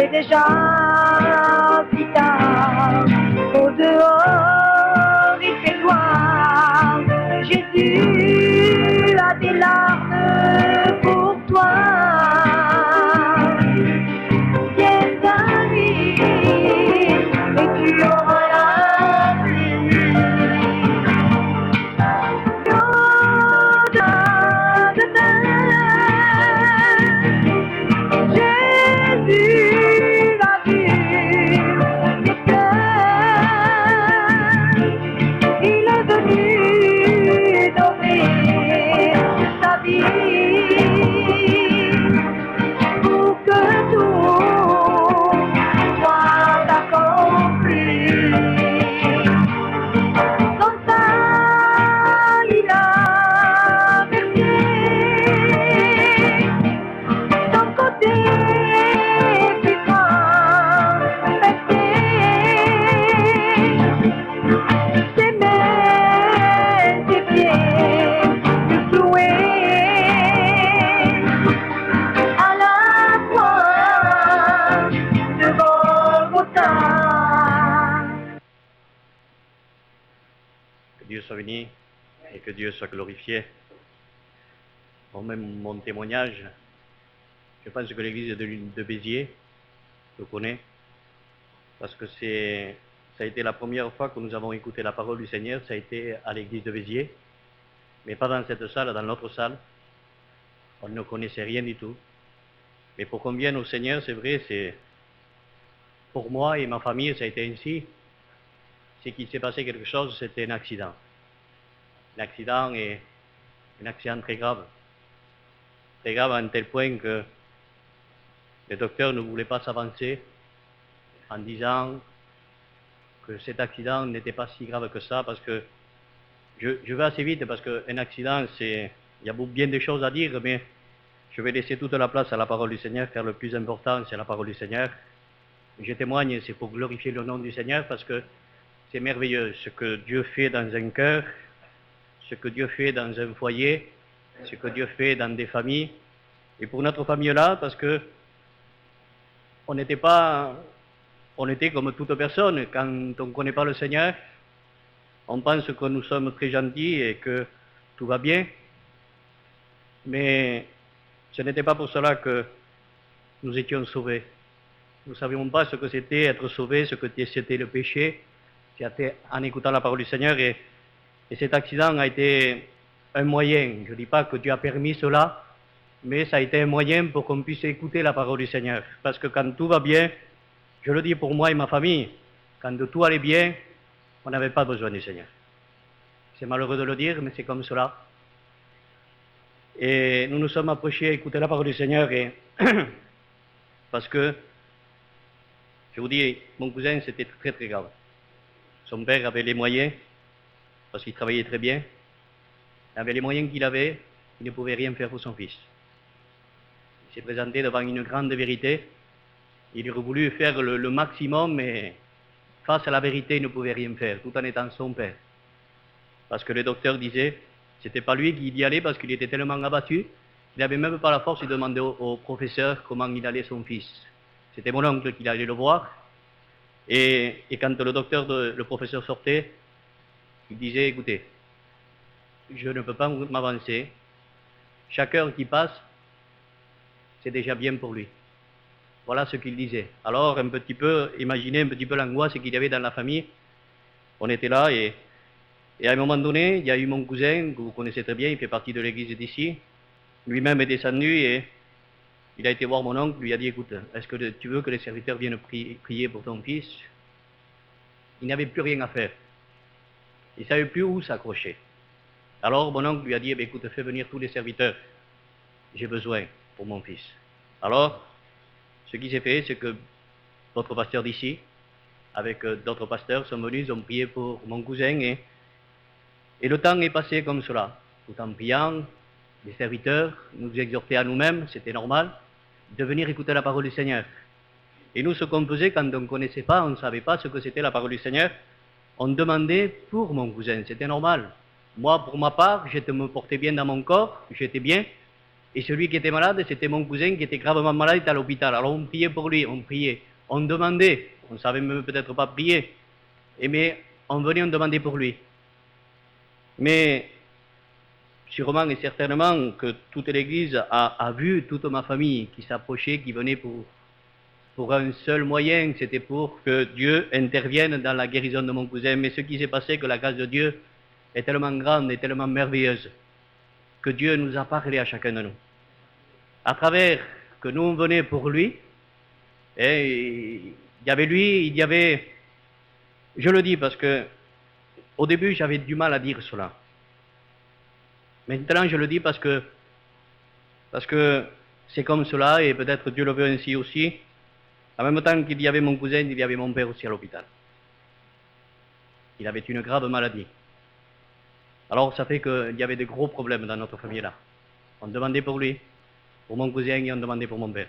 est déjà si tard. Au dehors, il fait noir. Jésus a des larmes pour toi. Viens à lui et tu auras la vie. Jésus a vu le cœur. Il est venu donner sa vie pour que tout soit accompli. Dans ça, il a versé son côté plus grand, ses mains, ses pieds, le clouer à la croix de Golgotha. Que Dieu soit béni et que Dieu soit glorifié. Moi-même, mon témoignage, je pense que l'église de Béziers, je connais, parce que ça a été la première fois que nous avons écouté la parole du Seigneur, ça a été à l'église de Béziers, mais pas dans cette salle, dans l'autre salle. On ne connaissait rien du tout. Mais pour qu'on vienne au Seigneur, c'est vrai, c'est pour moi et ma famille, ça a été ainsi. C'est qu'il s'est passé quelque chose, c'était un accident. Un accident et un accident très grave. Très grave à un tel point que le docteur ne voulait pas s'avancer en disant que cet accident n'était pas si grave que ça, parce que je vais assez vite, parce qu'un accident, il y a bien des choses à dire, mais je vais laisser toute la place à la parole du Seigneur, car le plus important, c'est la parole du Seigneur. Je témoigne, c'est pour glorifier le nom du Seigneur, parce que c'est merveilleux ce que Dieu fait dans un cœur, ce que Dieu fait dans un foyer, ce que Dieu fait dans des familles. Et pour notre famille-là, parce que on était comme toute personne. Quand on ne connaît pas le Seigneur, on pense que nous sommes très gentils et que tout va bien. Mais ce n'était pas pour cela que nous étions sauvés. Nous ne savions pas ce que c'était être sauvé, ce que c'était le péché. C'était en écoutant la parole du Seigneur. Et cet accident a été un moyen. Je ne dis pas que Dieu a permis cela, mais ça a été un moyen pour qu'on puisse écouter la parole du Seigneur. Parce que quand tout va bien, je le dis pour moi et ma famille, quand tout allait bien, on n'avait pas besoin du Seigneur. C'est malheureux de le dire, mais c'est comme cela. Et nous nous sommes approchés à écouter la parole du Seigneur, et parce que, je vous dis, mon cousin, c'était très très grave. Son père avait les moyens, parce qu'il travaillait très bien. Il avait les moyens qu'il avait, il ne pouvait rien faire pour son fils. Il s'est présenté devant une grande vérité. Il aurait voulu faire le maximum, mais face à la vérité, il ne pouvait rien faire, tout en étant son père. Parce que le docteur disait, c'était pas lui qui y allait parce qu'il était tellement abattu, il n'avait même pas la force de demander au professeur comment il allait son fils. C'était mon oncle qui allait le voir. Et quand le professeur sortait, il disait, écoutez, je ne peux pas m'avancer. Chaque heure qui passe, c'est déjà bien pour lui. Voilà ce qu'il disait. Alors, imaginez un petit peu l'angoisse qu'il y avait dans la famille. On était là et à un moment donné, il y a eu mon cousin, que vous connaissez très bien, il fait partie de l'église d'ici. Lui-même est descendu et il a été voir mon oncle, lui a dit, écoute, est-ce que tu veux que les serviteurs viennent prier pour ton fils? Il n'avait plus rien à faire. Il ne savait plus où s'accrocher. Alors mon oncle lui a dit, écoute, fais venir tous les serviteurs. J'ai besoin pour mon fils. Alors, ce qui s'est fait, c'est que votre pasteur d'ici, avec d'autres pasteurs, sont venus, ils ont prié pour mon cousin et le temps est passé comme cela. Tout en priant, les serviteurs nous exhortaient à nous-mêmes, c'était normal, de venir écouter la parole du Seigneur. Et nous, ce qu'on faisait quand on ne connaissait pas, on ne savait pas ce que c'était la parole du Seigneur, on demandait pour mon cousin, c'était normal. Moi, pour ma part, je me portais bien dans mon corps, j'étais bien, Et celui qui était malade, c'était mon cousin qui était gravement malade, il était à l'hôpital. Alors on priait pour lui, on priait, on demandait, on savait même peut-être pas prier, mais on venait, on demandait pour lui. Mais sûrement et certainement que toute l'Église a vu toute ma famille qui s'approchait, qui venait pour un seul moyen, c'était pour que Dieu intervienne dans la guérison de mon cousin. Mais ce qui s'est passé, que la grâce de Dieu est tellement grande et tellement merveilleuse, que Dieu nous a parlé à chacun de nous. À travers que nous on venait pour lui, et il y avait lui, il y avait... Je le dis parce que au début j'avais du mal à dire cela. Maintenant je le dis parce que c'est comme cela et peut-être Dieu le veut ainsi aussi. En même temps qu'il y avait mon cousin, il y avait mon père aussi à l'hôpital. Il avait une grave maladie. Alors ça fait qu'il y avait de gros problèmes dans notre famille là. On demandait pour lui, pour mon cousin et on demandait pour mon père.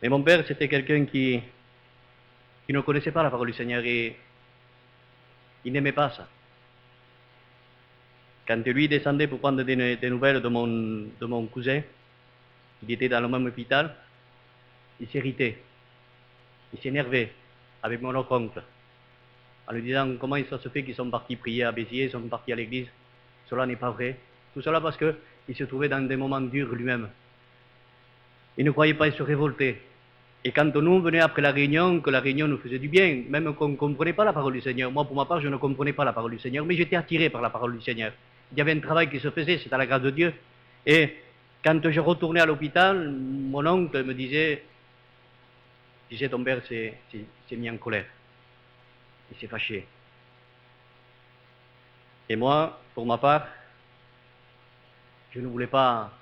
Mais mon père c'était quelqu'un qui ne connaissait pas la parole du Seigneur et il n'aimait pas ça. Quand lui descendait pour prendre des nouvelles de mon cousin, il était dans le même hôpital, il s'irritait, il s'énervait avec mon autre oncle, en lui disant comment ça se fait qu'ils sont partis prier à Béziers, ils sont partis à l'église, cela n'est pas vrai. Tout cela parce qu'il se trouvait dans des moments durs lui-même. Il ne croyait pas, il se révoltait. Et quand nous venait après la réunion, que la réunion nous faisait du bien, même qu'on ne comprenait pas la parole du Seigneur. Moi, pour ma part, je ne comprenais pas la parole du Seigneur, mais j'étais attiré par la parole du Seigneur. Il y avait un travail qui se faisait, c'était à la grâce de Dieu. Et quand je retournais à l'hôpital, mon oncle me disait, ton père s'est mis en colère. Il s'est fâché. Et moi, pour ma part, je ne voulais pas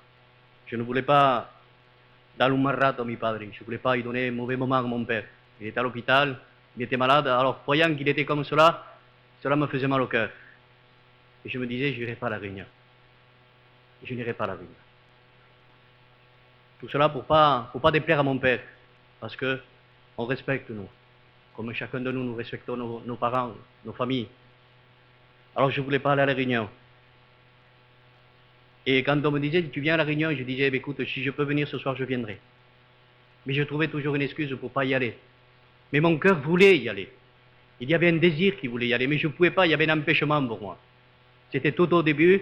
dar un mal rato a mi padre. Je ne voulais pas lui donner un mauvais moment à mon père. Il était à l'hôpital, il était malade. Alors, croyant qu'il était comme cela me faisait mal au cœur. Et je me disais, je n'irai pas à la réunion. Je n'irai pas à la réunion. Tout cela pour pas déplaire à mon père. Parce que on respecte nous. Comme chacun de nous, nous respectons nos parents, nos familles. Alors je ne voulais pas aller à la réunion. Et quand on me disait, tu viens à la réunion, je disais, écoute, si je peux venir ce soir, je viendrai. Mais je trouvais toujours une excuse pour ne pas y aller. Mais mon cœur voulait y aller. Il y avait un désir qui voulait y aller, mais je ne pouvais pas, il y avait un empêchement pour moi. C'était tout au début,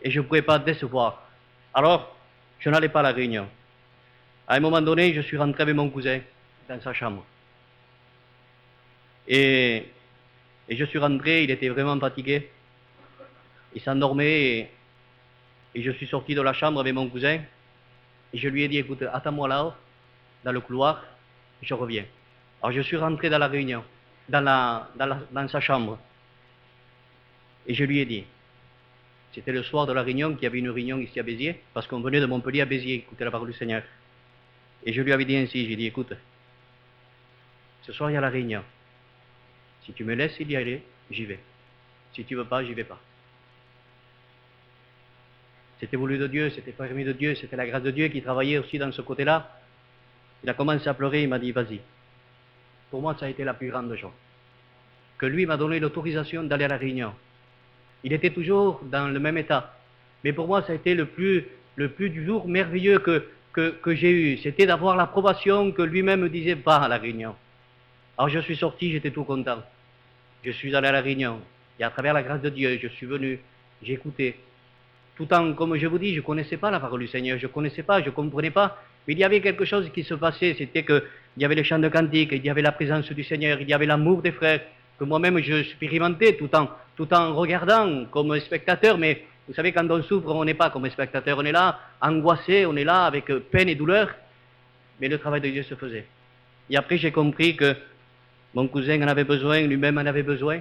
et je ne pouvais pas décevoir. Alors, je n'allais pas à la réunion. À un moment donné, je suis rentré avec mon cousin dans sa chambre. Et je suis rentré, il était vraiment fatigué. Il s'endormait et je suis sorti de la chambre avec mon cousin. Et je lui ai dit, écoute, attends-moi là, dans le couloir, je reviens. Alors je suis rentré dans la réunion, dans sa chambre. Et je lui ai dit, c'était le soir de la réunion, qu'il y avait une réunion ici à Béziers, parce qu'on venait de Montpellier à Béziers, écouter la parole du Seigneur. Et je lui avais dit ainsi, j'ai dit, écoute, ce soir il y a la réunion. Si tu me laisses y aller, j'y vais. Si tu ne veux pas, j'y vais pas. C'était voulu de Dieu, c'était permis de Dieu, c'était la grâce de Dieu qui travaillait aussi dans ce côté-là. Il a commencé à pleurer, il m'a dit, vas-y. Pour moi, ça a été la plus grande joie. Que lui m'a donné l'autorisation d'aller à la réunion. Il était toujours dans le même état. Mais pour moi, ça a été le plus du jour merveilleux que j'ai eu. C'était d'avoir l'approbation que lui-même me disait, va à la réunion. Alors je suis sorti, j'étais tout content. Je suis allé à la réunion. Et à travers la grâce de Dieu, je suis venu, j'ai écouté. Tout en, comme je vous dis, je ne connaissais pas la parole du Seigneur, je ne connaissais pas, je ne comprenais pas. Mais il y avait quelque chose qui se passait, c'était qu'il y avait les chants de cantique, il y avait la présence du Seigneur, il y avait l'amour des frères, que moi-même je expérimentais tout en regardant comme spectateur. Mais vous savez, quand on souffre, on n'est pas comme spectateur, on est là, angoissé, on est là avec peine et douleur. Mais le travail de Dieu se faisait. Et après, j'ai compris que mon cousin en avait besoin, lui-même en avait besoin.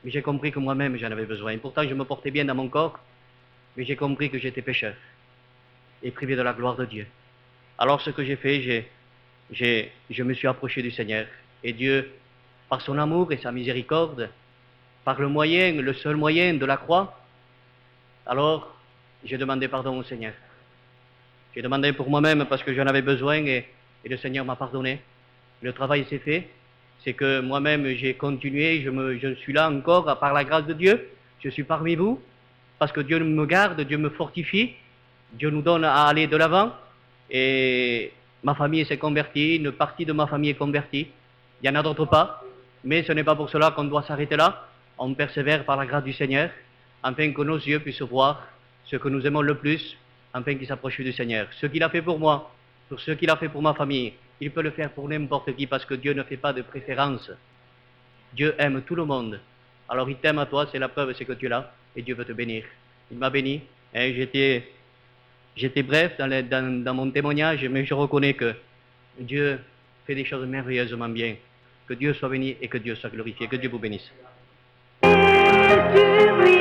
Mais j'ai compris que moi-même j'en avais besoin. Et pourtant, je me portais bien dans mon corps. Mais j'ai compris que j'étais pécheur. Et privé de la gloire de Dieu. Alors ce que j'ai fait, je me suis approché du Seigneur. Et Dieu, par son amour et sa miséricorde, par le seul moyen de la croix, alors j'ai demandé pardon au Seigneur. J'ai demandé pour moi-même parce que j'en avais besoin et le Seigneur m'a pardonné. Le travail s'est fait. C'est que moi-même j'ai continué, je suis là encore par la grâce de Dieu. Je suis parmi vous. parce que Dieu me garde, Dieu me fortifie, Dieu nous donne à aller de l'avant, et ma famille s'est convertie, une partie de ma famille est convertie, il y en a d'autres pas, mais ce n'est pas pour cela qu'on doit s'arrêter là, on persévère par la grâce du Seigneur, afin que nos yeux puissent voir ce que nous aimons le plus, afin qu'ils s'approchent du Seigneur. Ce qu'il a fait pour moi, pour ce qu'il a fait pour ma famille, il peut le faire pour n'importe qui, parce que Dieu ne fait pas de préférence. Dieu aime tout le monde. Alors il t'aime à toi, c'est la preuve, c'est que tu es là, et Dieu veut te bénir. Il m'a béni, et j'étais bref dans mon témoignage, mais je reconnais que Dieu fait des choses merveilleusement bien. Que Dieu soit béni et que Dieu soit glorifié. Que Dieu vous bénisse. Et sur lui,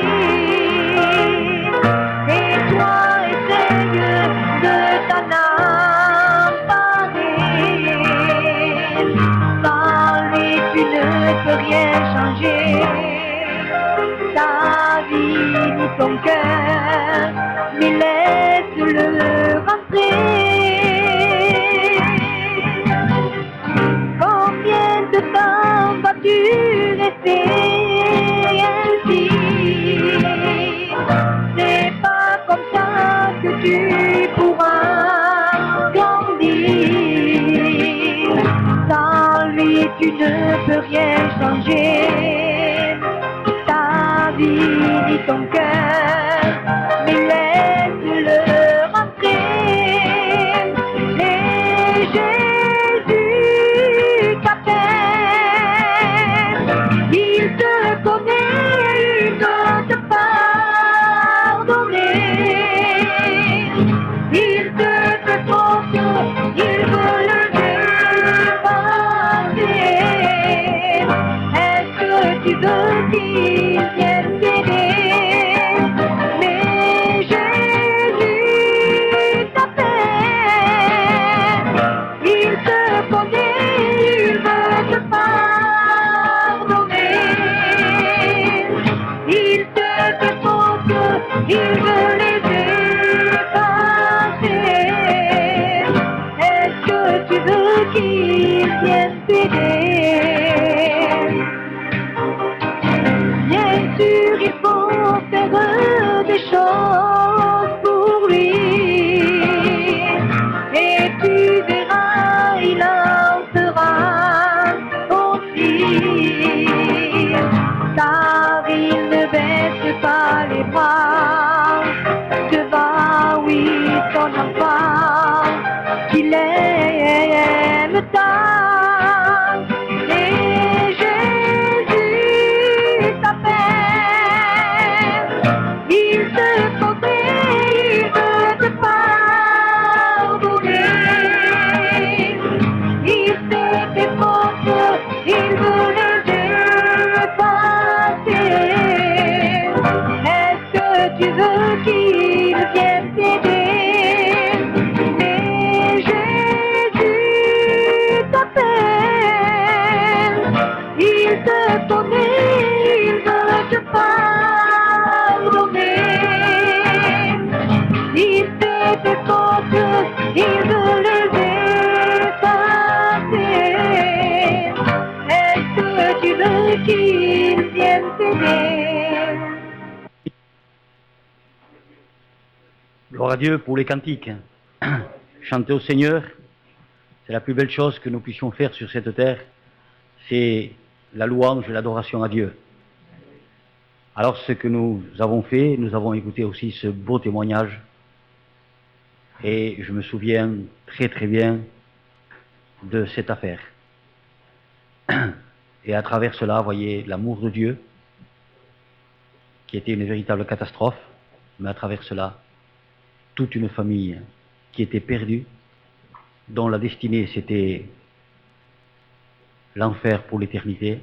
et toi essaye de t'en emparer. Sans lui, tu ne peux rien changer. Ta vie ni ton cœur, mais laisse-le rentrer. Combien de temps vas-tu rester ainsi? C'est pas comme ça que tu pourras grandir. Sans lui, tu ne peux rien changer. Ta vie ni ton cœur, mais laisse-le rentrer. Et Jésus t'appelle, il te connaît, il veut te pardonner. Il te fait force, il veut le dépasser. Est-ce que tu veux qu'il vienne t'aider? Mais Jésus t'appelle, il te connaît, il veut te pardonner. Il te fait force, il veut les dépasser. Est-ce que tu veux qu'il vienne t'aider? Bien sûr, il faut faire des choses pour lui. Et tu verras, il en fera aussi. Car il ne baisse pas les bras devant, oui, son enfant qu'il aime tant. Et Jésus t'appelle, il te connaît, il veut te pardonner. Il te fait force, il veut les dépasser. Est-ce que tu veux qu'il vienne t'aider? Mais Jésus t'appelle, il te connaît, il veut te pardonner. Il te fait force, il veut les dépasser. Est-ce que tu veux qu'il vienne t'aider? Gloire à Dieu pour les cantiques. Chanter au Seigneur, c'est la plus belle chose que nous puissions faire sur cette terre. C'est la louange et l'adoration à Dieu. Alors ce que nous avons fait, nous avons écouté aussi ce beau témoignage. Et je me souviens très très bien de cette affaire. Et à travers cela, voyez l'amour de Dieu, qui était une véritable catastrophe, mais à travers cela, toute une famille qui était perdue, dont la destinée c'était l'enfer pour l'éternité,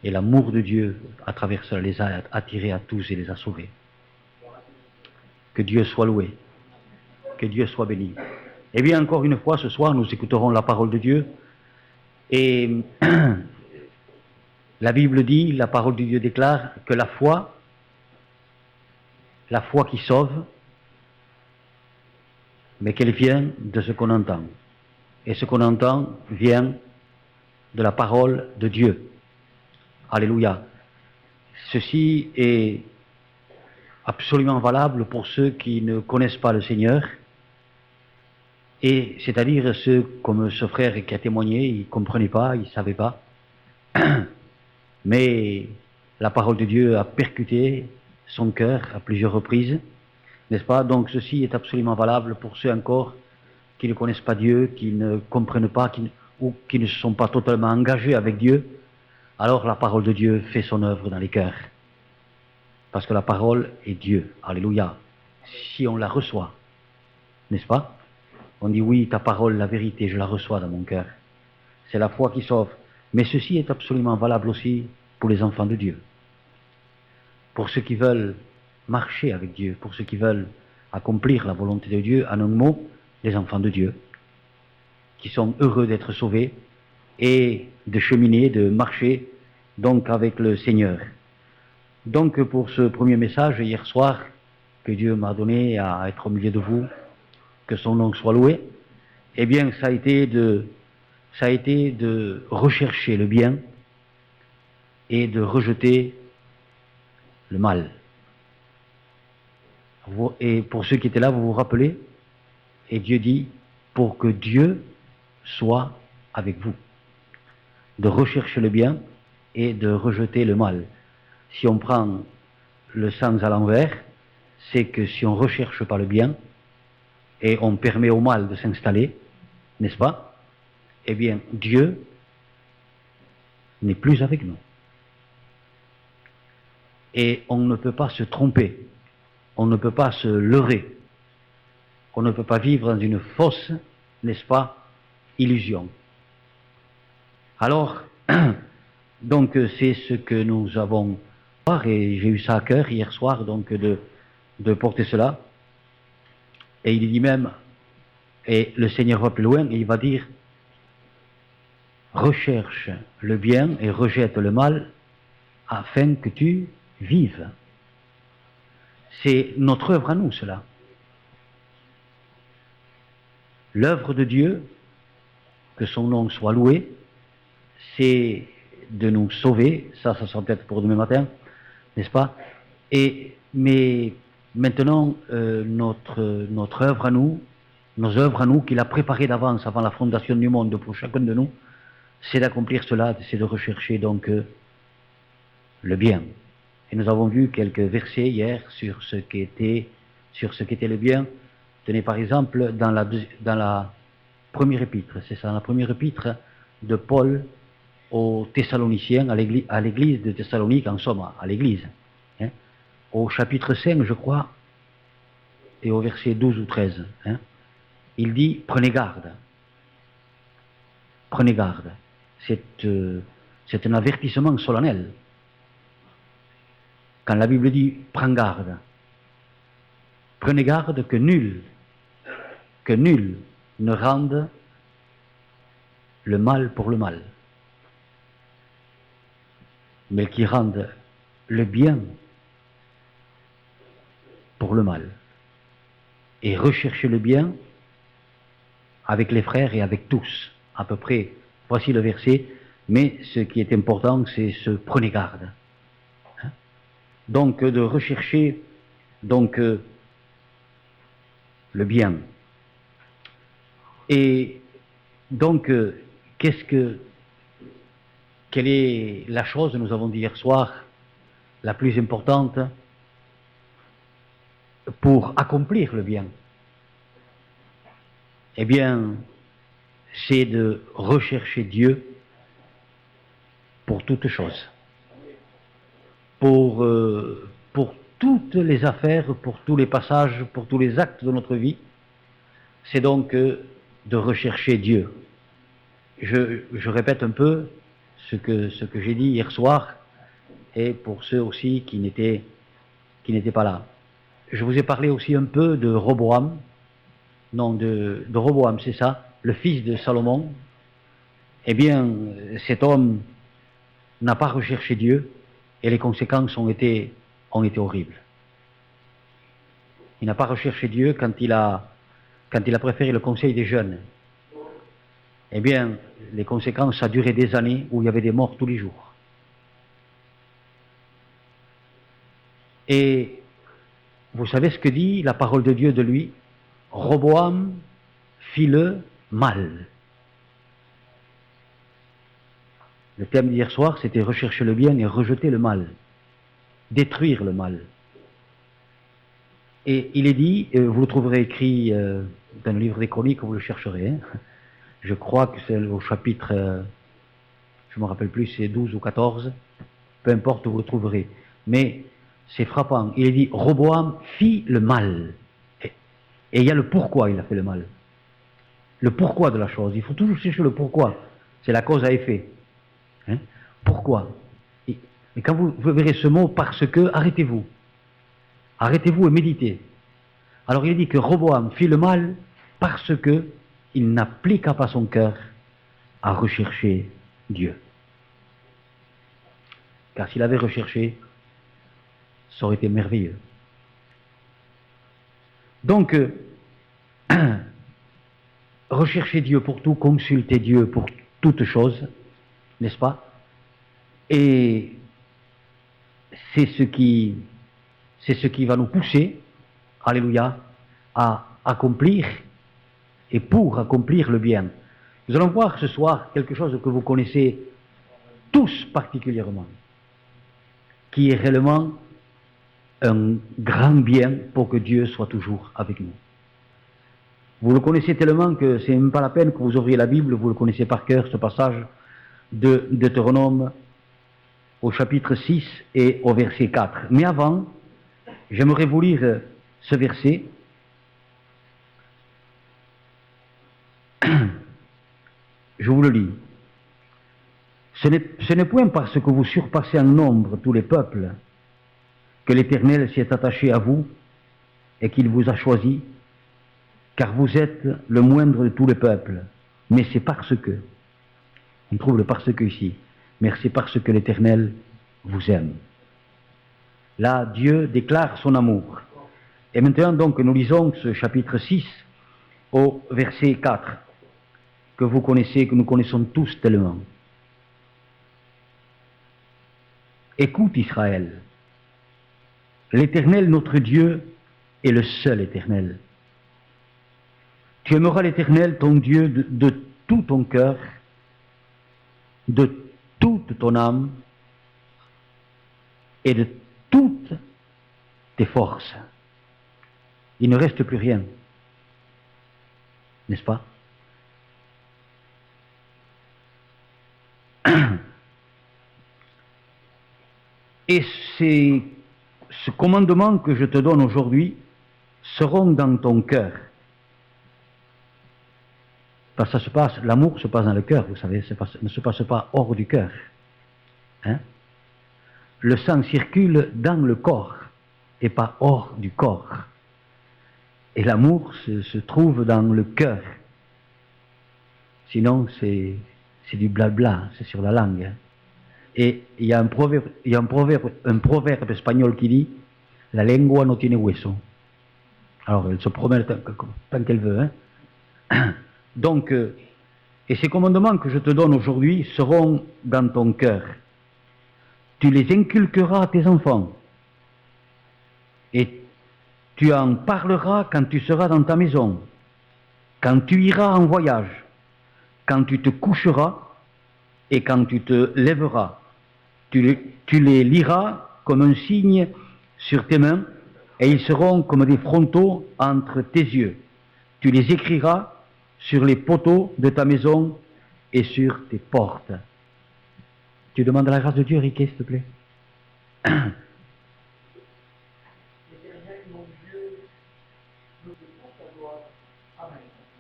et l'amour de Dieu à travers cela les a attirés à tous et les a sauvés. Que Dieu soit loué, que Dieu soit béni. Eh bien, encore une fois, ce soir, nous écouterons la parole de Dieu, et la Bible dit, la parole de Dieu déclare que la foi qui sauve, mais qu'elle vient de ce qu'on entend. Et ce qu'on entend vient de la parole de Dieu. Alléluia. Ceci est absolument valable pour ceux qui ne connaissent pas le Seigneur, et c'est-à-dire ceux comme ce frère qui a témoigné, il ne comprenait pas, il ne savait pas, mais la parole de Dieu a percuté son cœur à plusieurs reprises, n'est-ce pas? Donc ceci est absolument valable pour ceux encore qui ne connaissent pas Dieu, qui ne comprennent pas, ou qui ne se sont pas totalement engagés avec Dieu. Alors la parole de Dieu fait son œuvre dans les cœurs. Parce que la parole est Dieu. Alléluia. Si on la reçoit, n'est-ce pas? On dit oui, ta parole, la vérité, je la reçois dans mon cœur. C'est la foi qui sauve. Mais ceci est absolument valable aussi pour les enfants de Dieu. Pour ceux qui veulent marcher avec Dieu, pour ceux qui veulent accomplir la volonté de Dieu, en un mot, les enfants de Dieu, qui sont heureux d'être sauvés et de cheminer, de marcher donc avec le Seigneur. Donc pour ce premier message hier soir que Dieu m'a donné à être au milieu de vous, que son nom soit loué, eh bien ça a été de rechercher le bien et de rejeter le mal. Et pour ceux qui étaient là, vous vous rappelez, et Dieu dit, pour que Dieu soit avec vous, de rechercher le bien et de rejeter le mal. Si on prend le sens à l'envers, c'est que si on ne recherche pas le bien et on permet au mal de s'installer, n'est-ce pas? Eh bien, Dieu n'est plus avec nous. Et on ne peut pas se tromper, on ne peut pas se leurrer, on ne peut pas vivre dans une fausse, n'est-ce pas, illusion. Alors, donc c'est ce que nous avons voir, et j'ai eu ça à cœur hier soir, donc de porter cela. Et il dit même, et le Seigneur va plus loin, et il va dire, recherche le bien et rejette le mal, afin que tu vives. C'est notre œuvre à nous, cela. L'œuvre de Dieu, que son nom soit loué, c'est de nous sauver, ça sera peut-être pour demain matin, n'est-ce pas? Mais maintenant, notre œuvre à nous, nos œuvres à nous, qu'il a préparées d'avance avant la fondation du monde pour chacun de nous, c'est d'accomplir cela, c'est de rechercher donc le bien. Et nous avons vu quelques versets hier sur ce qu'était le bien. Tenez par exemple dans la première épître, c'est ça, la première épître de Paul aux Thessaloniciens, à l'église de Thessalonique, en somme, à l'église. Hein, au chapitre 5, je crois, et au verset 12 ou 13, hein, il dit, prenez garde. Prenez garde. C'est un avertissement solennel. Quand la Bible dit, prends garde, prenez garde que nul ne rende le mal pour le mal, mais qui rende le bien pour le mal. Et rechercher le bien avec les frères et avec tous, à peu près. Voici le verset, mais ce qui est important, c'est ce prenez garde. Hein? Donc de rechercher donc le bien. Et donc quelle est la chose, nous avons dit hier soir, la plus importante pour accomplir le bien? Eh bien, c'est de rechercher Dieu pour toutes choses. Pour toutes les affaires, pour tous les passages, pour tous les actes de notre vie. C'est donc de rechercher Dieu. Je répète un peu ce que j'ai dit hier soir, et pour ceux aussi qui n'étaient pas là. Je vous ai parlé aussi un peu de Roboam, de Roboam, c'est ça, le fils de Salomon. Eh bien, cet homme n'a pas recherché Dieu, et les conséquences ont été horribles. Il n'a pas recherché Dieu quand il a préféré le conseil des jeunes. Eh bien, les conséquences, ça a duré des années où il y avait des morts tous les jours. Et vous savez ce que dit la parole de Dieu de lui? Roboam fit le mal. Le thème d'hier soir, c'était rechercher le bien et rejeter le mal, détruire le mal. Et il est dit, vous le trouverez écrit dans le livre des Chroniques, vous le chercherez, hein. Je crois que c'est au chapitre, je ne me rappelle plus, c'est 12 ou 14, peu importe où vous le trouverez. Mais c'est frappant, il est dit, Roboam fit le mal. Et il y a le pourquoi il a fait le mal. Le pourquoi de la chose, il faut toujours chercher le pourquoi. C'est la cause à effet. Hein? Pourquoi? Et quand vous verrez ce mot, parce que, arrêtez-vous. Arrêtez-vous et méditez. Alors il dit que Roboam fit le mal parce que il n'appliqua pas son cœur à rechercher Dieu. Car s'il avait recherché, ça aurait été merveilleux. Donc, rechercher Dieu pour tout, consulter Dieu pour toute chose, n'est-ce pas? Et c'est ce qui va nous pousser, alléluia, à accomplir et pour accomplir le bien. Nous allons voir ce soir quelque chose que vous connaissez tous particulièrement, qui est réellement un grand bien pour que Dieu soit toujours avec nous. Vous le connaissez tellement que c'est même pas la peine que vous ouvriez la Bible, vous le connaissez par cœur, ce passage de Deutéronome au chapitre 6 et au verset 4. Mais avant, j'aimerais vous lire ce verset. Je vous le lis. Ce n'est point parce que vous surpassez en nombre tous les peuples que l'Éternel s'est attaché à vous et qu'il vous a choisi, car vous êtes le moindre de tous les peuples. Mais c'est parce que, on trouve le parce que ici, mais c'est parce que l'Éternel vous aime. Là, Dieu déclare son amour. Et maintenant, donc, nous lisons ce chapitre 6 au verset 4, que vous connaissez, que nous connaissons tous tellement. Écoute Israël, l'Éternel notre Dieu est le seul Éternel. Tu aimeras l'Éternel ton Dieu de tout ton cœur, de toute ton âme et de toutes tes forces. Il ne reste plus rien, n'est-ce pas? Et ce commandement que je te donne aujourd'hui seront dans ton cœur. Parce que ça se passe, l'amour se passe dans le cœur, vous savez, ne se passe pas hors du cœur. Hein? Le sang circule dans le corps et pas hors du corps. Et l'amour se trouve dans le cœur. Sinon, c'est du blabla, c'est sur la langue. Hein? Et il y a un proverbe espagnol qui dit « La lengua no tiene hueso ». Alors, elle se promène tant qu'elle veut. Hein? Donc, et ces commandements que je te donne aujourd'hui seront dans ton cœur. Tu les inculqueras à tes enfants. Et tu en parleras quand tu seras dans ta maison, quand tu iras en voyage, quand tu te coucheras et quand tu te lèveras. Tu les liras comme un signe sur tes mains et ils seront comme des frontaux entre tes yeux. Tu les écriras sur les poteaux de ta maison et sur tes portes. Tu demandes la grâce de Dieu, Riquet, s'il te plaît.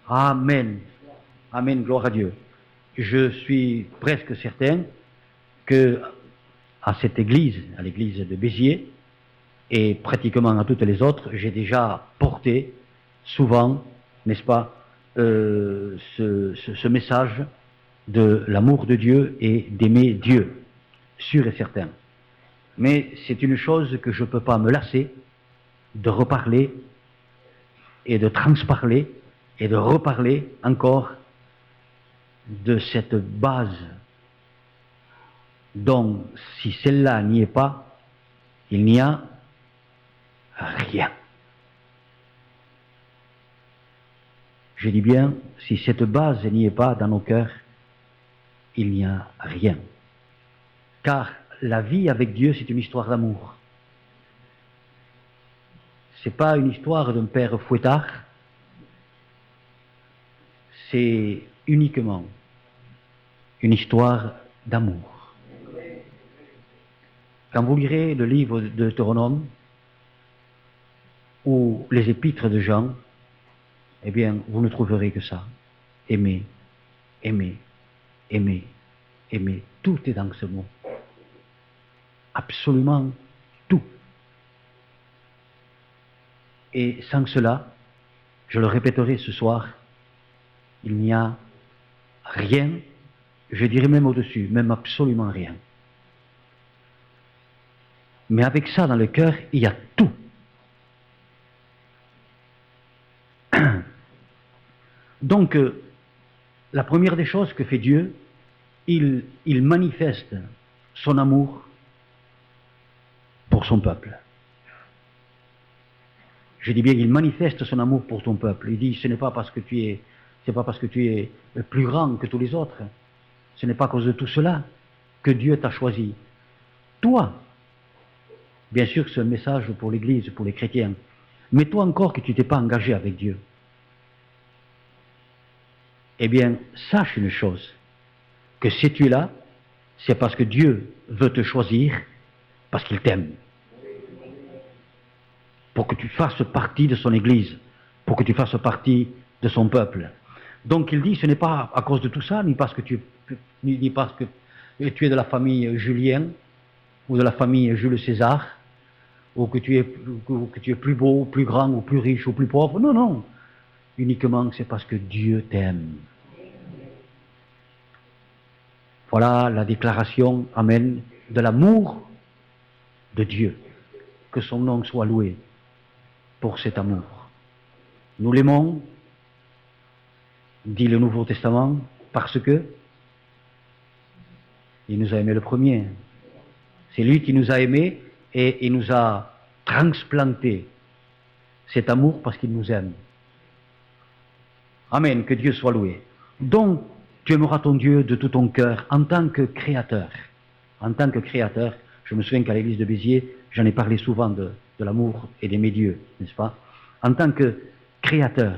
Amen. Amen, gloire à Dieu. Je suis presque certain que à cette église, à l'église de Béziers, et pratiquement à toutes les autres, j'ai déjà porté souvent, n'est-ce pas, ce message de l'amour de Dieu et d'aimer Dieu, sûr et certain. Mais c'est une chose que je ne peux pas me lasser de reparler et de transparler et de reparler encore de cette base dont, si celle-là n'y est pas, il n'y a rien. Je dis bien, si cette base n'y est pas dans nos cœurs, il n'y a rien. Car la vie avec Dieu, c'est une histoire d'amour. C'est pas une histoire d'un père fouettard, c'est uniquement une histoire d'amour. Quand vous lirez le livre de Deutéronome ou les épîtres de Jean, eh bien, vous ne trouverez que ça. Aimer, aimer, aimer, aimer. Tout est dans ce mot. Absolument tout. Et sans cela, je le répéterai ce soir, il n'y a rien, je dirais même au-dessus, même absolument rien. Mais avec ça dans le cœur, il y a tout. Donc, la première des choses que fait Dieu, il manifeste son amour pour son peuple. Je dis bien, il manifeste son amour pour ton peuple. Il dit, ce n'est pas parce que tu es plus grand que tous les autres. Ce n'est pas à cause de tout cela que Dieu t'a choisi. Toi, bien sûr que c'est un message pour l'Église, pour les chrétiens, mais toi encore que tu t'es pas engagé avec Dieu. Eh bien, sache une chose, que si tu es là, c'est parce que Dieu veut te choisir, parce qu'il t'aime. Pour que tu fasses partie de son Église, pour que tu fasses partie de son peuple. Donc il dit, ce n'est pas à cause de tout ça, ni parce que tu es de la famille Julien, ou de la famille Jules César, ou que tu es plus beau, plus grand, ou plus riche, ou plus pauvre. Non, non. Uniquement c'est parce que Dieu t'aime. Voilà la déclaration, amen, de l'amour de Dieu. Que son nom soit loué pour cet amour. Nous l'aimons, dit le Nouveau Testament, parce que il nous a aimés le premier. C'est lui qui nous a aimés et il nous a transplanté cet amour parce qu'il nous aime. Amen, que Dieu soit loué. Donc, tu aimeras ton Dieu de tout ton cœur en tant que créateur. En tant que créateur, je me souviens qu'à l'église de Béziers, j'en ai parlé souvent de l'amour et d'aimer Dieu, n'est-ce pas? En tant que créateur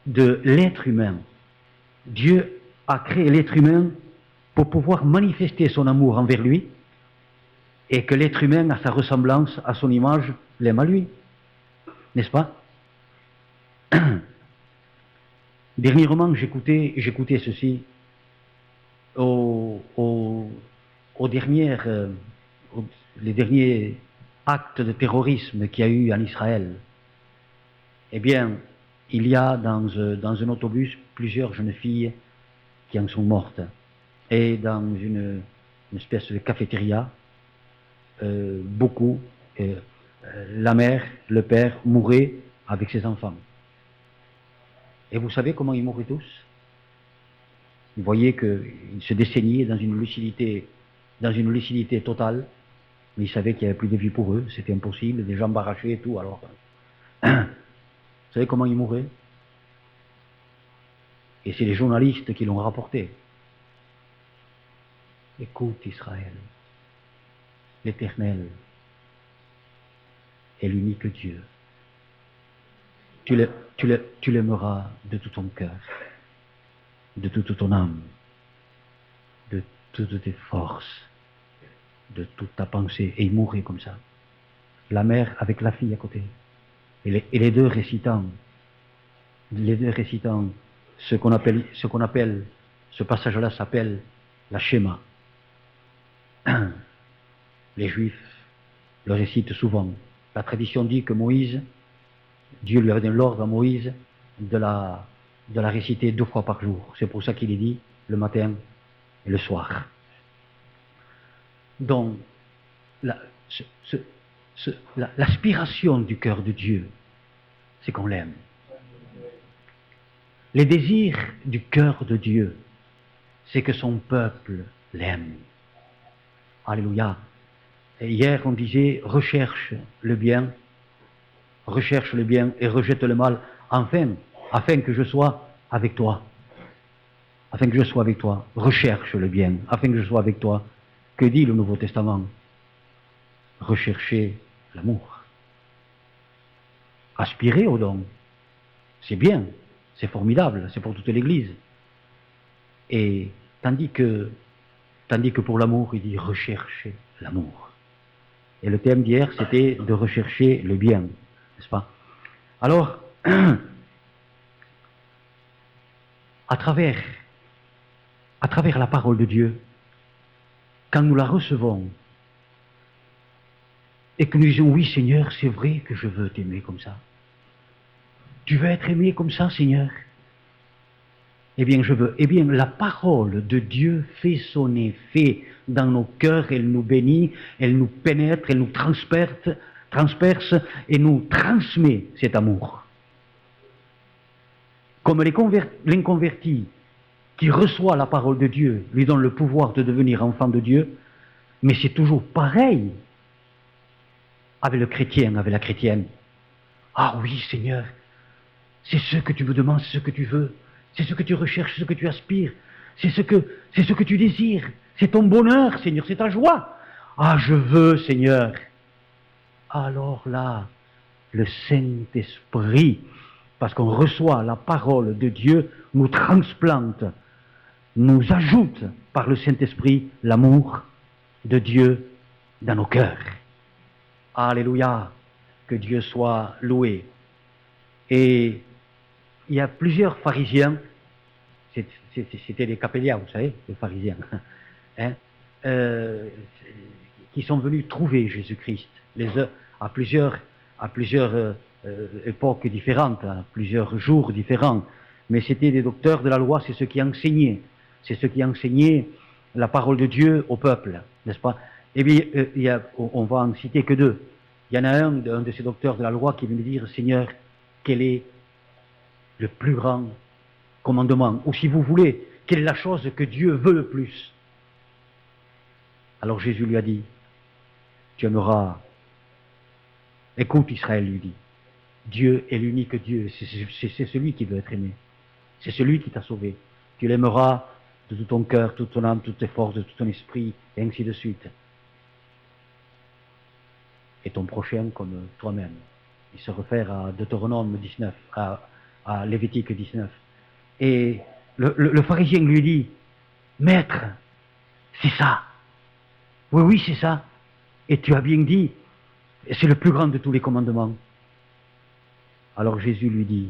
de l'être humain. Dieu a créé l'être humain pour pouvoir manifester son amour envers lui et que l'être humain, à sa ressemblance, à son image, l'aime à lui. N'est-ce pas? Dernièrement, j'écoutais ceci les derniers actes de terrorisme qu'il y a eu en Israël. Eh bien, il y a dans un autobus plusieurs jeunes filles qui en sont mortes. Et dans une espèce de cafétéria, la mère, le père mouraient avec ses enfants. Et vous savez comment ils mouraient tous? Vous voyez qu'ils se dessaignaient dans une lucidité totale, mais ils savaient qu'il n'y avait plus de vie pour eux, c'était impossible, des jambes arrachées et tout. Alors, vous savez comment ils mouraient? Et c'est les journalistes qui l'ont rapporté. Écoute Israël, l'Éternel est l'unique Dieu. Tu l'aimeras de tout ton cœur, de toute ton âme, de toutes tes forces, de toute ta pensée. Et il mourait comme ça. La mère avec la fille à côté. Et les deux récitant ce passage-là s'appelle la Shema. Les Juifs le récitent souvent. La tradition dit que Dieu lui avait donné l'ordre à Moïse de la réciter 2 fois par jour. C'est pour ça qu'il est dit le matin et le soir. Donc, l'aspiration du cœur de Dieu, c'est qu'on l'aime. Les désirs du cœur de Dieu, c'est que son peuple l'aime. Alléluia. Et hier, on disait, recherche le bien et rejette le mal afin que je sois avec toi. Afin que je sois avec toi. Recherche le bien, afin que je sois avec toi. Que dit le Nouveau Testament? Rechercher l'amour. Aspirer au don. C'est bien, c'est formidable, c'est pour toute l'Église. Et tandis que pour l'amour, il dit rechercher l'amour. Et le thème d'hier, c'était de rechercher le bien, n'est-ce pas? Alors, à travers la parole de Dieu, quand nous la recevons, et que nous disons, oui Seigneur, c'est vrai que je veux t'aimer comme ça. Tu veux être aimé comme ça, Seigneur? Eh bien, je veux. Eh bien, la parole de Dieu fait son effet dans nos cœurs, elle nous bénit, elle nous pénètre, elle nous transperce et nous transmet cet amour. Comme l'inconverti qui reçoit la parole de Dieu lui donne le pouvoir de devenir enfant de Dieu, mais c'est toujours pareil avec le chrétien, avec la chrétienne. Ah oui, Seigneur, c'est ce que tu me demandes, c'est ce que tu veux. C'est ce que tu recherches, c'est ce que tu aspires, c'est ce que tu désires. C'est ton bonheur, Seigneur, c'est ta joie. Ah, je veux, Seigneur. Alors là, le Saint-Esprit, parce qu'on reçoit la parole de Dieu, nous transplante, nous ajoute par le Saint-Esprit l'amour de Dieu dans nos cœurs. Alléluia, que Dieu soit loué. Et il y a plusieurs pharisiens, c'était les capéliens, vous savez, les pharisiens, hein, qui sont venus trouver Jésus-Christ à plusieurs époques différentes, à plusieurs jours différents. Mais c'était des docteurs de la loi, c'est ceux qui enseignaient la parole de Dieu au peuple, n'est-ce pas? Eh bien, on va en citer que deux. Il y en a un de ces docteurs de la loi qui vient me dire, Seigneur, quel est le plus grand commandement, ou si vous voulez, quelle est la chose que Dieu veut le plus? Alors Jésus lui a dit, tu aimeras, écoute Israël, lui dit, Dieu est l'unique Dieu, c'est celui qui veut être aimé, c'est celui qui t'a sauvé, tu l'aimeras de tout ton cœur, toute ton âme, toutes tes forces, de tout ton esprit, et ainsi de suite, et ton prochain comme toi-même. Il se réfère à Deutéronome 19, à Lévitique 19. Et le pharisien lui dit, Maître, c'est ça. Oui, c'est ça. Et tu as bien dit, c'est le plus grand de tous les commandements. Alors Jésus lui dit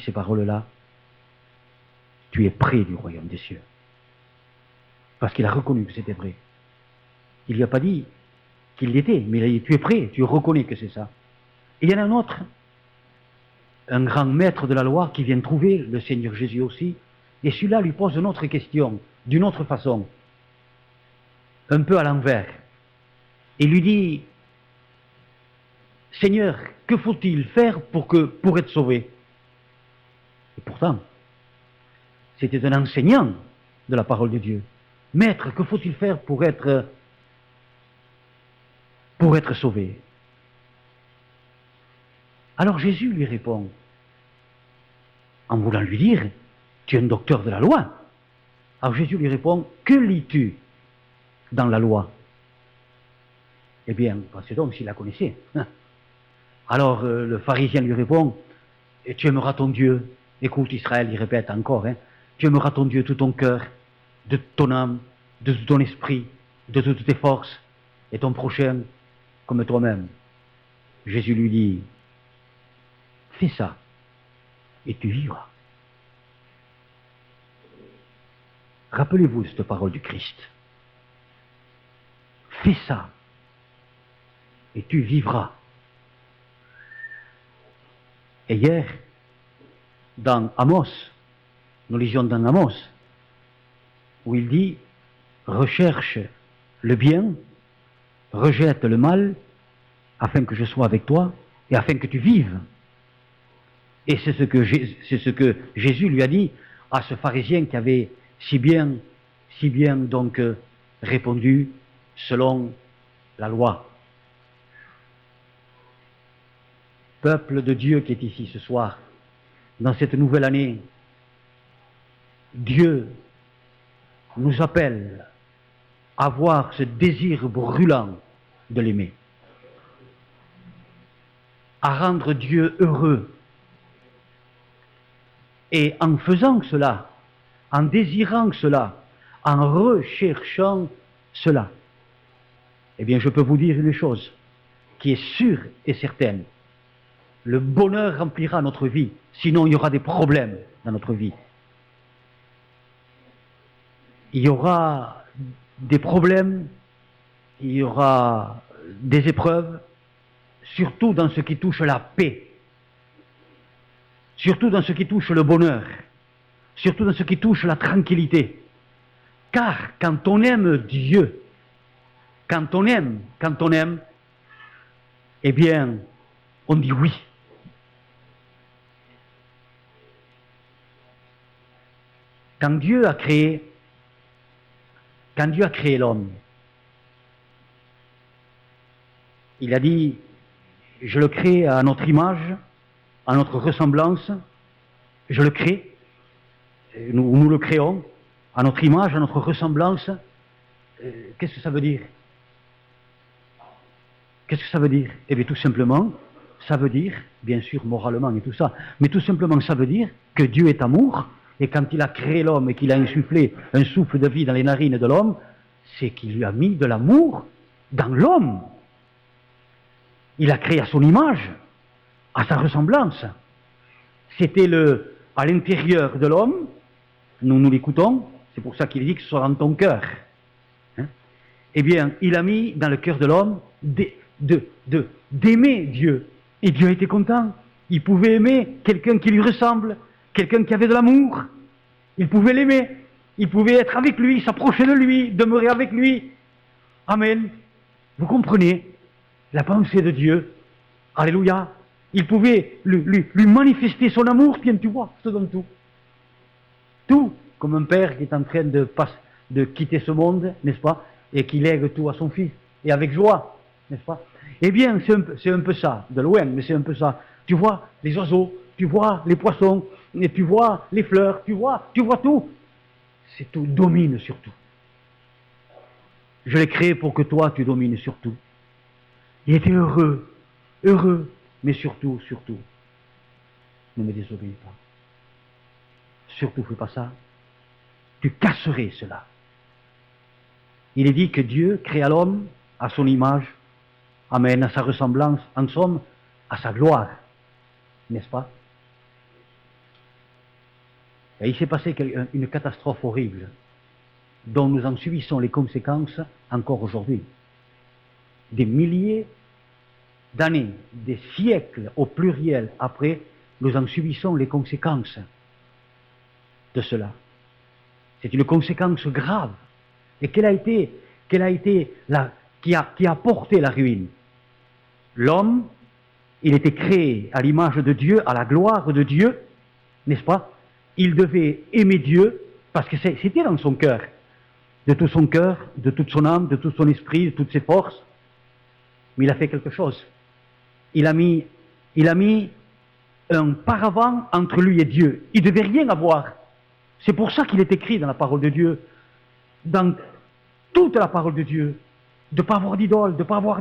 ces paroles-là, tu es près du royaume des cieux. Parce qu'il a reconnu que c'était vrai. Il ne lui a pas dit qu'il l'était, mais il a dit, tu es prêt, tu reconnais que c'est ça. Et il y en a un autre, un grand maître de la loi qui vient trouver le Seigneur Jésus aussi, et celui-là lui pose une autre question, d'une autre façon, un peu à l'envers. Il lui dit, Seigneur, que faut-il faire pour être sauvé? Et pourtant, c'était un enseignant de la parole de Dieu. Maître, que faut-il faire pour être sauvé? Alors Jésus lui répond, en voulant lui dire, tu es un docteur de la loi. Alors Jésus lui répond, que lis-tu dans la loi? Eh bien, c'est donc s'il la connaissait. Alors le pharisien lui répond, tu aimeras ton Dieu. Écoute Israël, il répète encore, tu aimeras ton Dieu de tout ton cœur, de toute ton âme, de tout ton esprit, de toutes tes forces, et ton prochain comme toi-même. Jésus lui dit, fais ça, et tu vivras. Rappelez-vous de cette parole du Christ. Fais ça, et tu vivras. Et hier, dans Amos, nous lisions dans Amos, où il dit, recherche le bien, rejette le mal, afin que je sois avec toi, et afin que tu vives. Et c'est ce que Jésus lui a dit à ce pharisien qui avait si bien donc répondu selon la loi. peuple de Dieu qui est ici ce soir, dans cette nouvelle année, Dieu nous appelle à avoir ce désir brûlant de l'aimer, à rendre Dieu heureux. Et en faisant cela, en désirant cela, en recherchant cela, eh bien je peux vous dire une chose qui est sûre et certaine. Le bonheur remplira notre vie, sinon il y aura des problèmes dans notre vie. Il y aura des problèmes, il y aura des épreuves, surtout dans ce qui touche la paix, surtout dans ce qui touche le bonheur, surtout dans ce qui touche la tranquillité. Car quand on aime Dieu, quand on aime, eh bien, on dit oui. Quand Dieu a créé l'homme, il a dit, je le crée à notre image, à notre ressemblance, je le crée, nous le créons, à notre image, à notre ressemblance. Qu'est-ce que ça veut dire? Qu'est-ce que ça veut dire? Eh bien tout simplement, ça veut dire, bien sûr moralement et tout ça, mais tout simplement ça veut dire que Dieu est amour, et quand il a créé l'homme et qu'il a insufflé un souffle de vie dans les narines de l'homme, c'est qu'il lui a mis de l'amour dans l'homme. Il a créé à son image, à sa ressemblance. C'était à l'intérieur de l'homme, nous l'écoutons, c'est pour ça qu'il dit que ce soit dans ton cœur. Hein? Eh bien, il a mis dans le cœur de l'homme d'aimer Dieu. Et Dieu était content. Il pouvait aimer quelqu'un qui lui ressemble, quelqu'un qui avait de l'amour. Il pouvait l'aimer. Il pouvait être avec lui, s'approcher de lui, demeurer avec lui. Amen. Vous comprenez la pensée de Dieu. Alléluia. Il pouvait lui manifester son amour. Tiens, tu vois, je te donne tout. Tout, comme un père qui est en train de quitter ce monde, n'est-ce pas, et qui lègue tout à son fils, et avec joie, n'est-ce pas? Eh bien, c'est un peu ça, de loin, mais c'est un peu ça. Tu vois les oiseaux, tu vois les poissons, et tu vois les fleurs, tu vois tout. C'est tout, domine sur tout. Je l'ai créé pour que toi, tu domines sur tout. Il était heureux, mais surtout, ne me désobéis pas. Surtout, fais pas ça. Tu casserais cela. Il est dit que Dieu créa l'homme à son image, amen, à sa ressemblance, en somme, à sa gloire. N'est-ce pas? Et il s'est passé une catastrophe horrible, dont nous en subissons les conséquences encore aujourd'hui. Des milliers d'années, des siècles au pluriel après, nous en subissons les conséquences de cela. C'est une conséquence grave. Et qui a porté la ruine? L'homme, il était créé à l'image de Dieu, à la gloire de Dieu, n'est-ce pas? Il devait aimer Dieu, parce que c'était dans son cœur, de tout son cœur, de toute son âme, de tout son esprit, de toutes ses forces. Mais il a fait quelque chose. Il a mis un paravent entre lui et Dieu. Il ne devait rien avoir. C'est pour ça qu'il est écrit dans la parole de Dieu, dans toute la parole de Dieu, de ne pas avoir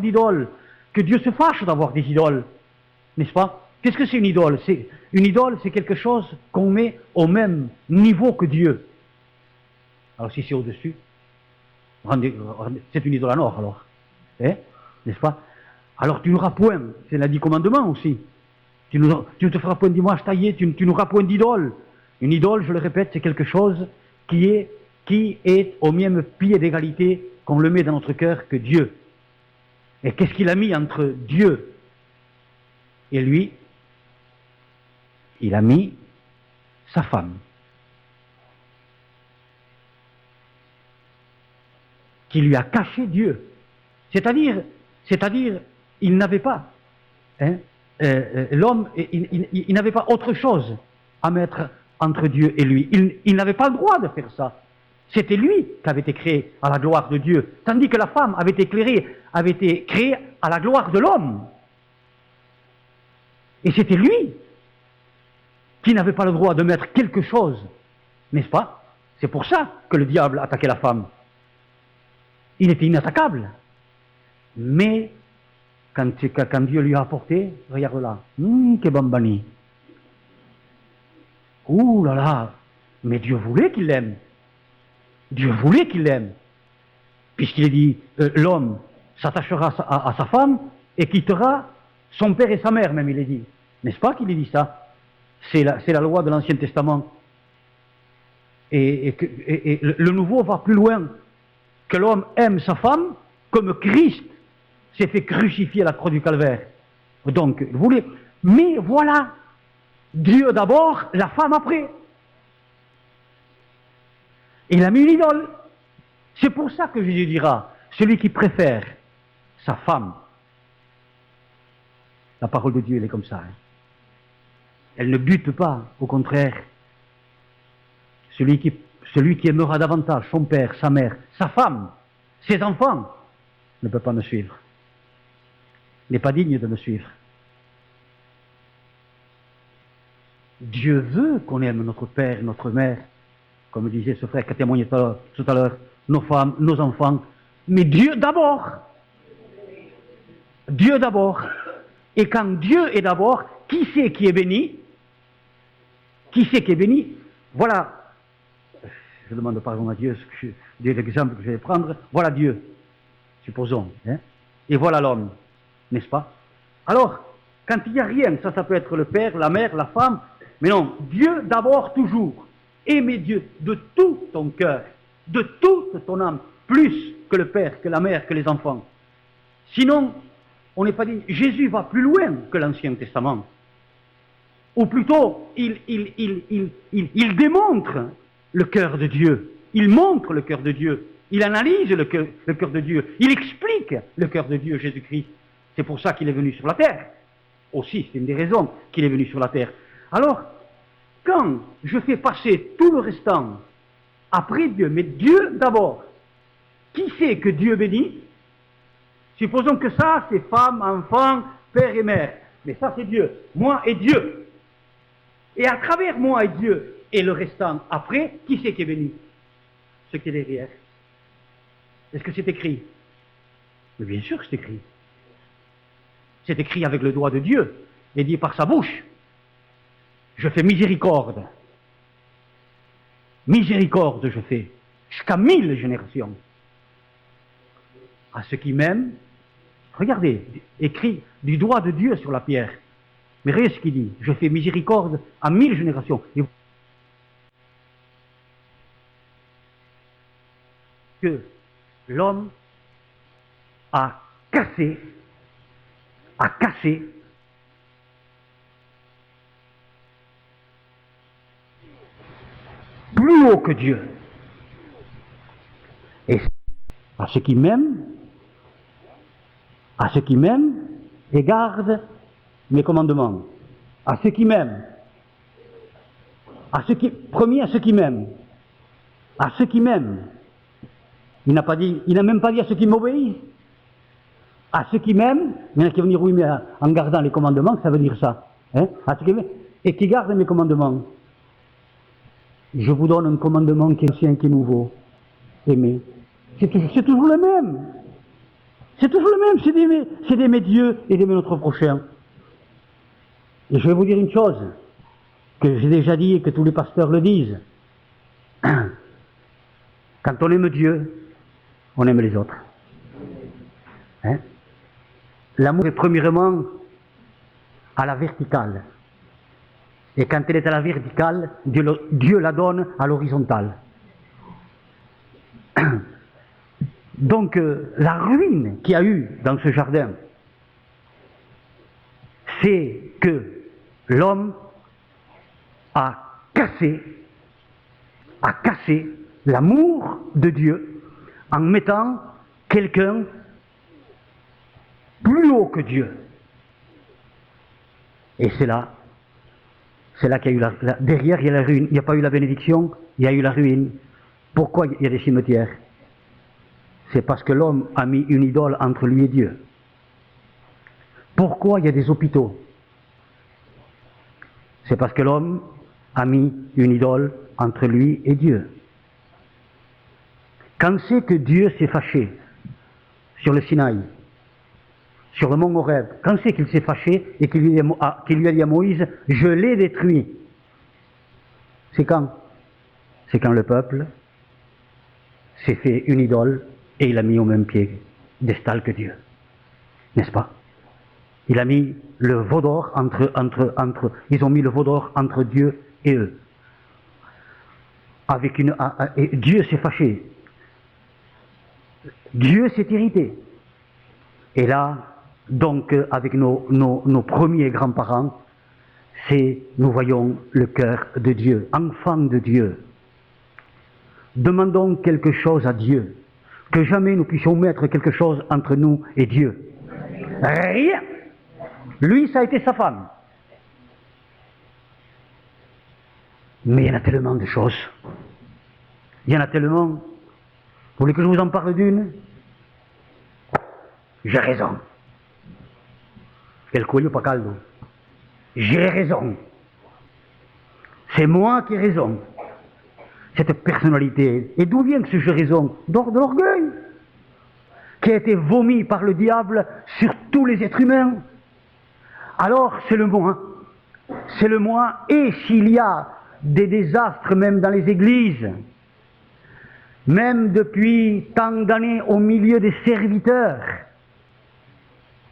d'idole, que Dieu se fâche d'avoir des idoles, n'est-ce pas? Qu'est-ce que c'est une idole? Une idole, c'est quelque chose qu'on met au même niveau que Dieu. Alors si c'est au-dessus, c'est une idole en or alors, hein? N'est-ce pas? Alors tu n'auras point, c'est l'un des commandements aussi, tu ne te feras point d'image taillée, tu n'auras point d'idole. Une idole, je le répète, c'est quelque chose qui est au même pied d'égalité qu'on le met dans notre cœur que Dieu. Et qu'est-ce qu'il a mis entre Dieu et lui? Il a mis sa femme, qui lui a caché Dieu. C'est-à-dire, il n'avait pas, l'homme, il n'avait pas autre chose à mettre entre Dieu et lui. Il n'avait pas le droit de faire ça. C'était lui qui avait été créé à la gloire de Dieu, tandis que la femme avait été créée à la gloire de l'homme. Et c'était lui qui n'avait pas le droit de mettre quelque chose, n'est-ce pas? C'est pour ça que le diable attaquait la femme. Il était inattaquable. Mais quand Dieu lui a apporté, regarde là, que bambani. Ouh là là, mais Dieu voulait qu'il l'aime. Dieu voulait qu'il l'aime. Puisqu'il dit, l'homme s'attachera à sa femme et quittera son père et sa mère, même il est dit. N'est-ce pas qu'il dit ça? C'est la loi de l'Ancien Testament. Et le Nouveau va plus loin. Que l'homme aime sa femme comme Christ s'est fait crucifier à la croix du Calvaire. Donc, vous voulez. Mais voilà, Dieu d'abord, la femme après. Il a mis une idole. C'est pour ça que Jésus dira, celui qui préfère sa femme. La parole de Dieu, elle est comme ça. Hein. Elle ne bute pas, au contraire. Celui qui aimera davantage son père, sa mère, sa femme, ses enfants, ne peut pas me suivre. N'est pas digne de me suivre. Dieu veut qu'on aime notre père, notre mère, comme disait ce frère qui a témoigné tout à l'heure, nos femmes, nos enfants, mais Dieu d'abord. Dieu d'abord. Et quand Dieu est d'abord, qui c'est qui est béni? Qui c'est qui est béni? Voilà. Je demande pardon à Dieu, l'exemple que je vais prendre. Voilà Dieu, supposons. Hein? Et voilà l'homme, n'est-ce pas? Alors, quand il n'y a rien, ça peut être le père, la mère, la femme, mais non, Dieu d'abord toujours. Aimer Dieu de tout ton cœur, de toute ton âme, plus que le père, que la mère, que les enfants. Sinon, on n'est pas dit. Jésus va plus loin que l'Ancien Testament. Ou plutôt, il démontre le cœur de Dieu. Il montre le cœur de Dieu. Il analyse le cœur de Dieu. Il explique le cœur de Dieu, Jésus-Christ. C'est pour ça qu'il est venu sur la terre. Aussi, c'est une des raisons qu'il est venu sur la terre. Alors, quand je fais passer tout le restant après Dieu, mais Dieu d'abord, qui c'est que Dieu bénit? Supposons que ça, c'est femme, enfant, père et mère. Mais ça, c'est Dieu. Moi et Dieu. Et à travers moi et Dieu, et le restant après, qui c'est qui est béni? Ce qui est derrière. Est-ce que c'est écrit? Mais bien sûr que c'est écrit. C'est écrit avec le doigt de Dieu, et dit par sa bouche. Je fais miséricorde. Miséricorde je fais, jusqu'à 1000 générations. À ceux qui m'aiment, regardez, écrit du doigt de Dieu sur la pierre. Mais regardez ce qu'il dit, je fais miséricorde à 1000 générations. Et que l'homme a cassé plus haut que Dieu. Et à ceux qui m'aiment, et gardent mes commandements. À ceux qui m'aiment, premier à ceux qui m'aiment, à ceux qui m'aiment. Il n'a même pas dit à ceux qui m'obéissent. À ceux qui m'aiment, il y en a qui vont dire oui, mais en gardant les commandements, ça veut dire ça. Hein? À ceux qui m'aiment, et qui gardent mes commandements. Je vous donne un commandement qui est ancien, qui est nouveau. Aimez. C'est toujours le même. C'est toujours le même. C'est d'aimer Dieu et d'aimer notre prochain. Et je vais vous dire une chose, que j'ai déjà dit et que tous les pasteurs le disent. Quand on aime Dieu, on aime les autres. Hein? L'amour est premièrement à la verticale. Et quand elle est à la verticale, Dieu la donne à l'horizontale. Donc, la ruine qu'il y a eu dans ce jardin, c'est que l'homme a cassé l'amour de Dieu en mettant quelqu'un plus haut que Dieu. Et c'est là qu'il y a eu derrière il y a la ruine. Il n'y a pas eu la bénédiction, il y a eu la ruine. Pourquoi il y a des cimetières? C'est parce que l'homme a mis une idole entre lui et Dieu. Pourquoi il y a des hôpitaux? C'est parce que l'homme a mis une idole entre lui et Dieu. Quand c'est que Dieu s'est fâché sur le Sinaï, sur le mont Horeb, quand c'est qu'il s'est fâché et qu'il lui a dit à Moïse, je l'ai détruit. C'est quand? C'est quand le peuple s'est fait une idole et il a mis au même pied d'estal que Dieu. N'est-ce pas? Il a mis le veau d'or ils ont mis le veau d'or entre Dieu et eux. Et Dieu s'est fâché. Dieu s'est irrité. Et là, donc, avec nos premiers grands-parents, nous voyons le cœur de Dieu, enfant de Dieu. Demandons quelque chose à Dieu, que jamais nous puissions mettre quelque chose entre nous et Dieu. Rien. Lui, ça a été sa femme. Mais il y en a tellement de choses. Il y en a tellement. Vous voulez que je vous en parle d'une? J'ai raison. El cuello pa caldo. J'ai raison. C'est moi qui ai raison. Cette personnalité. Et d'où vient que ce j'ai raison? De l'orgueil. Qui a été vomi par le diable sur tous les êtres humains. Alors, c'est le moi. C'est le moi. Et s'il y a des désastres même dans les églises, même depuis tant d'années au milieu des serviteurs,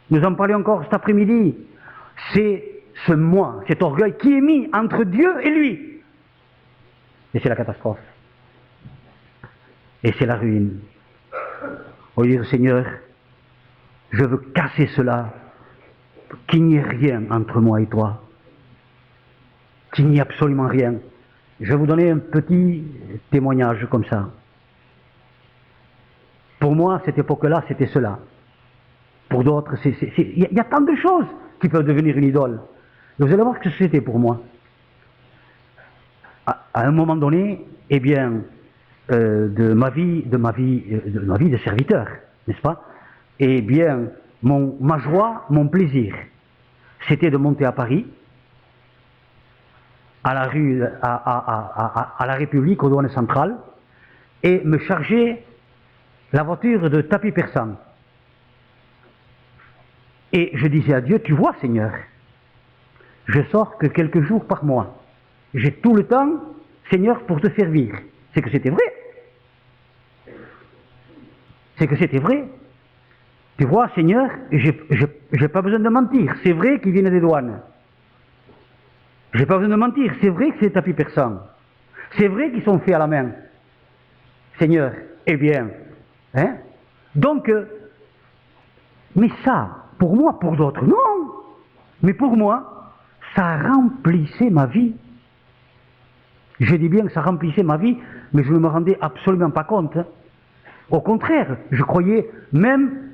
nous en parlions encore cet après-midi, c'est ce moi, cet orgueil qui est mis entre Dieu et lui. Et c'est la catastrophe. Et c'est la ruine. Au lieu de Seigneur, je veux casser cela, qu'il n'y ait rien entre moi et toi. Qu'il n'y ait absolument rien. Je vais vous donner un petit témoignage comme ça. Pour moi, cette époque-là, c'était cela. Pour d'autres, il y a tant de choses qui peuvent devenir une idole. Et vous allez voir ce que c'était pour moi. À un moment donné, eh bien, de ma vie de serviteur, n'est-ce pas? Eh bien, ma joie, mon plaisir, c'était de monter à Paris, à la rue, à la République, aux douanes centrales, et me charger la voiture de tapis persan. Et je disais à Dieu, tu vois Seigneur, je sors que quelques jours par mois. J'ai tout le temps, Seigneur, pour te servir. C'est que c'était vrai. C'est que c'était vrai. Tu vois, Seigneur, j'ai pas besoin de mentir. C'est vrai qu'ils viennent des douanes. J'ai pas besoin de mentir. C'est vrai que c'est tapis persan. C'est vrai qu'ils sont faits à la main. Seigneur, eh bien, hein? Donc, mais ça, pour moi, pour d'autres, non. Mais pour moi, ça remplissait ma vie. Je dis bien que ça remplissait ma vie, mais je ne me rendais absolument pas compte. Hein. Au contraire, je croyais même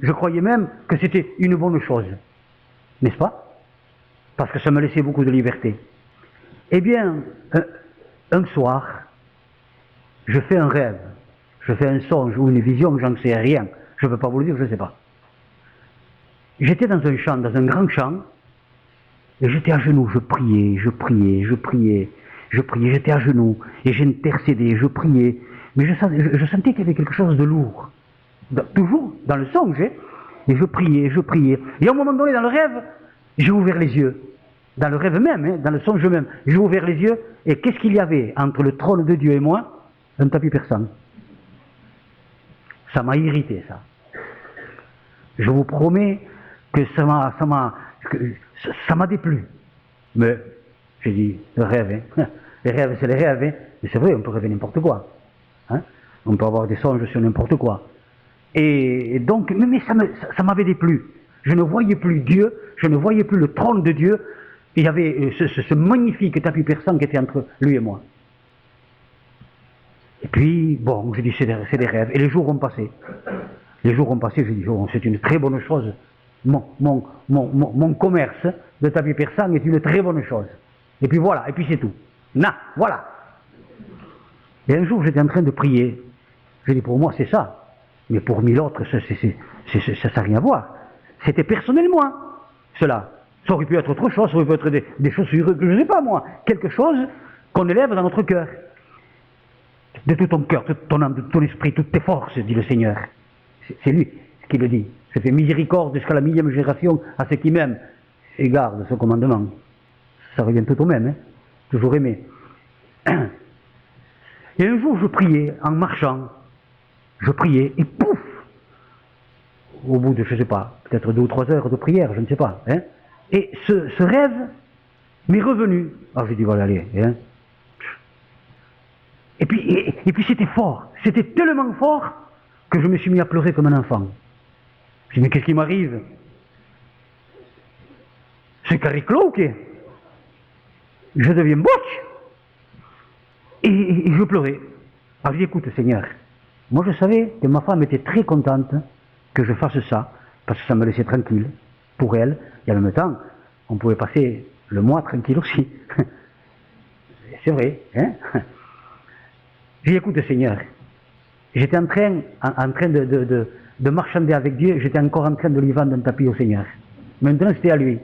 que c'était une bonne chose. N'est-ce pas? Parce que ça me laissait beaucoup de liberté. Eh bien, un soir, je fais un rêve, je fais un songe ou une vision, j'en sais rien. Je ne peux pas vous le dire, je ne sais pas. J'étais dans un champ, dans un grand champ, et j'étais à genoux, je priais, j'étais à genoux, et j'intercédais, je priais, mais je sentais qu'il y avait quelque chose de lourd, toujours dans le songe, et je priais, et à un moment donné dans le rêve, j'ai ouvert les yeux, dans le rêve même, dans le songe même, j'ai ouvert les yeux, et qu'est-ce qu'il y avait entre le trône de Dieu et moi? Un tapis persan. Ça m'a irrité, ça. Je vous promets que ça m'a déplu. Mais, j'ai dit, le rêve, hein. Les rêves, c'est les rêves, hein. Mais c'est vrai, on peut rêver n'importe quoi. Hein. On peut avoir des songes sur n'importe quoi. Et donc, mais ça m'avait déplu. Je ne voyais plus Dieu, je ne voyais plus le trône de Dieu. Il y avait ce magnifique tapis persan qui était entre lui et moi. Et puis, bon, j'ai dit, c'est des rêves. Et les jours ont passé. Les jours ont passé, j'ai dit, oh, c'est une très bonne chose. Mon commerce de tapis persan est une très bonne chose. Et puis voilà, et puis c'est tout. Voilà. Et un jour, j'étais en train de prier. J'ai dit, pour moi, c'est ça. Mais pour 1000 autres, ça n'a rien à voir. C'était personnellement, cela. Ça aurait pu être autre chose, ça aurait pu être des chaussures, je ne sais pas moi, quelque chose qu'on élève dans notre cœur. De tout ton cœur, de ton âme, de ton esprit, toutes tes forces, dit le Seigneur. C'est lui qui le dit. Je fais miséricorde jusqu'à la 1000e génération à ceux qui m'aiment et gardent ce commandement. Ça revient tout au même, hein. Toujours aimer. Et un jour, je priais en marchant. Je priais et pouf! Au bout de, je ne sais pas, peut-être 2 ou 3 heures de prière, je ne sais pas. Hein, et ce rêve m'est revenu. Alors j'ai dit, voilà, allez. Hein. Et puis c'était fort. C'était tellement fort que je me suis mis à pleurer comme un enfant. Je dis, mais qu'est-ce qui m'arrive? C'est carré clos ou qu'est? Je deviens botch. Et je pleurais. Alors je dis, écoute Seigneur, moi je savais que ma femme était très contente que je fasse ça, parce que ça me laissait tranquille pour elle, et en même temps, on pouvait passer le mois tranquille aussi. C'est vrai, hein? J'ai dit, écoute Seigneur, j'étais en train de marchander avec Dieu, j'étais encore en train de lui vendre un tapis au Seigneur. Maintenant c'était à lui.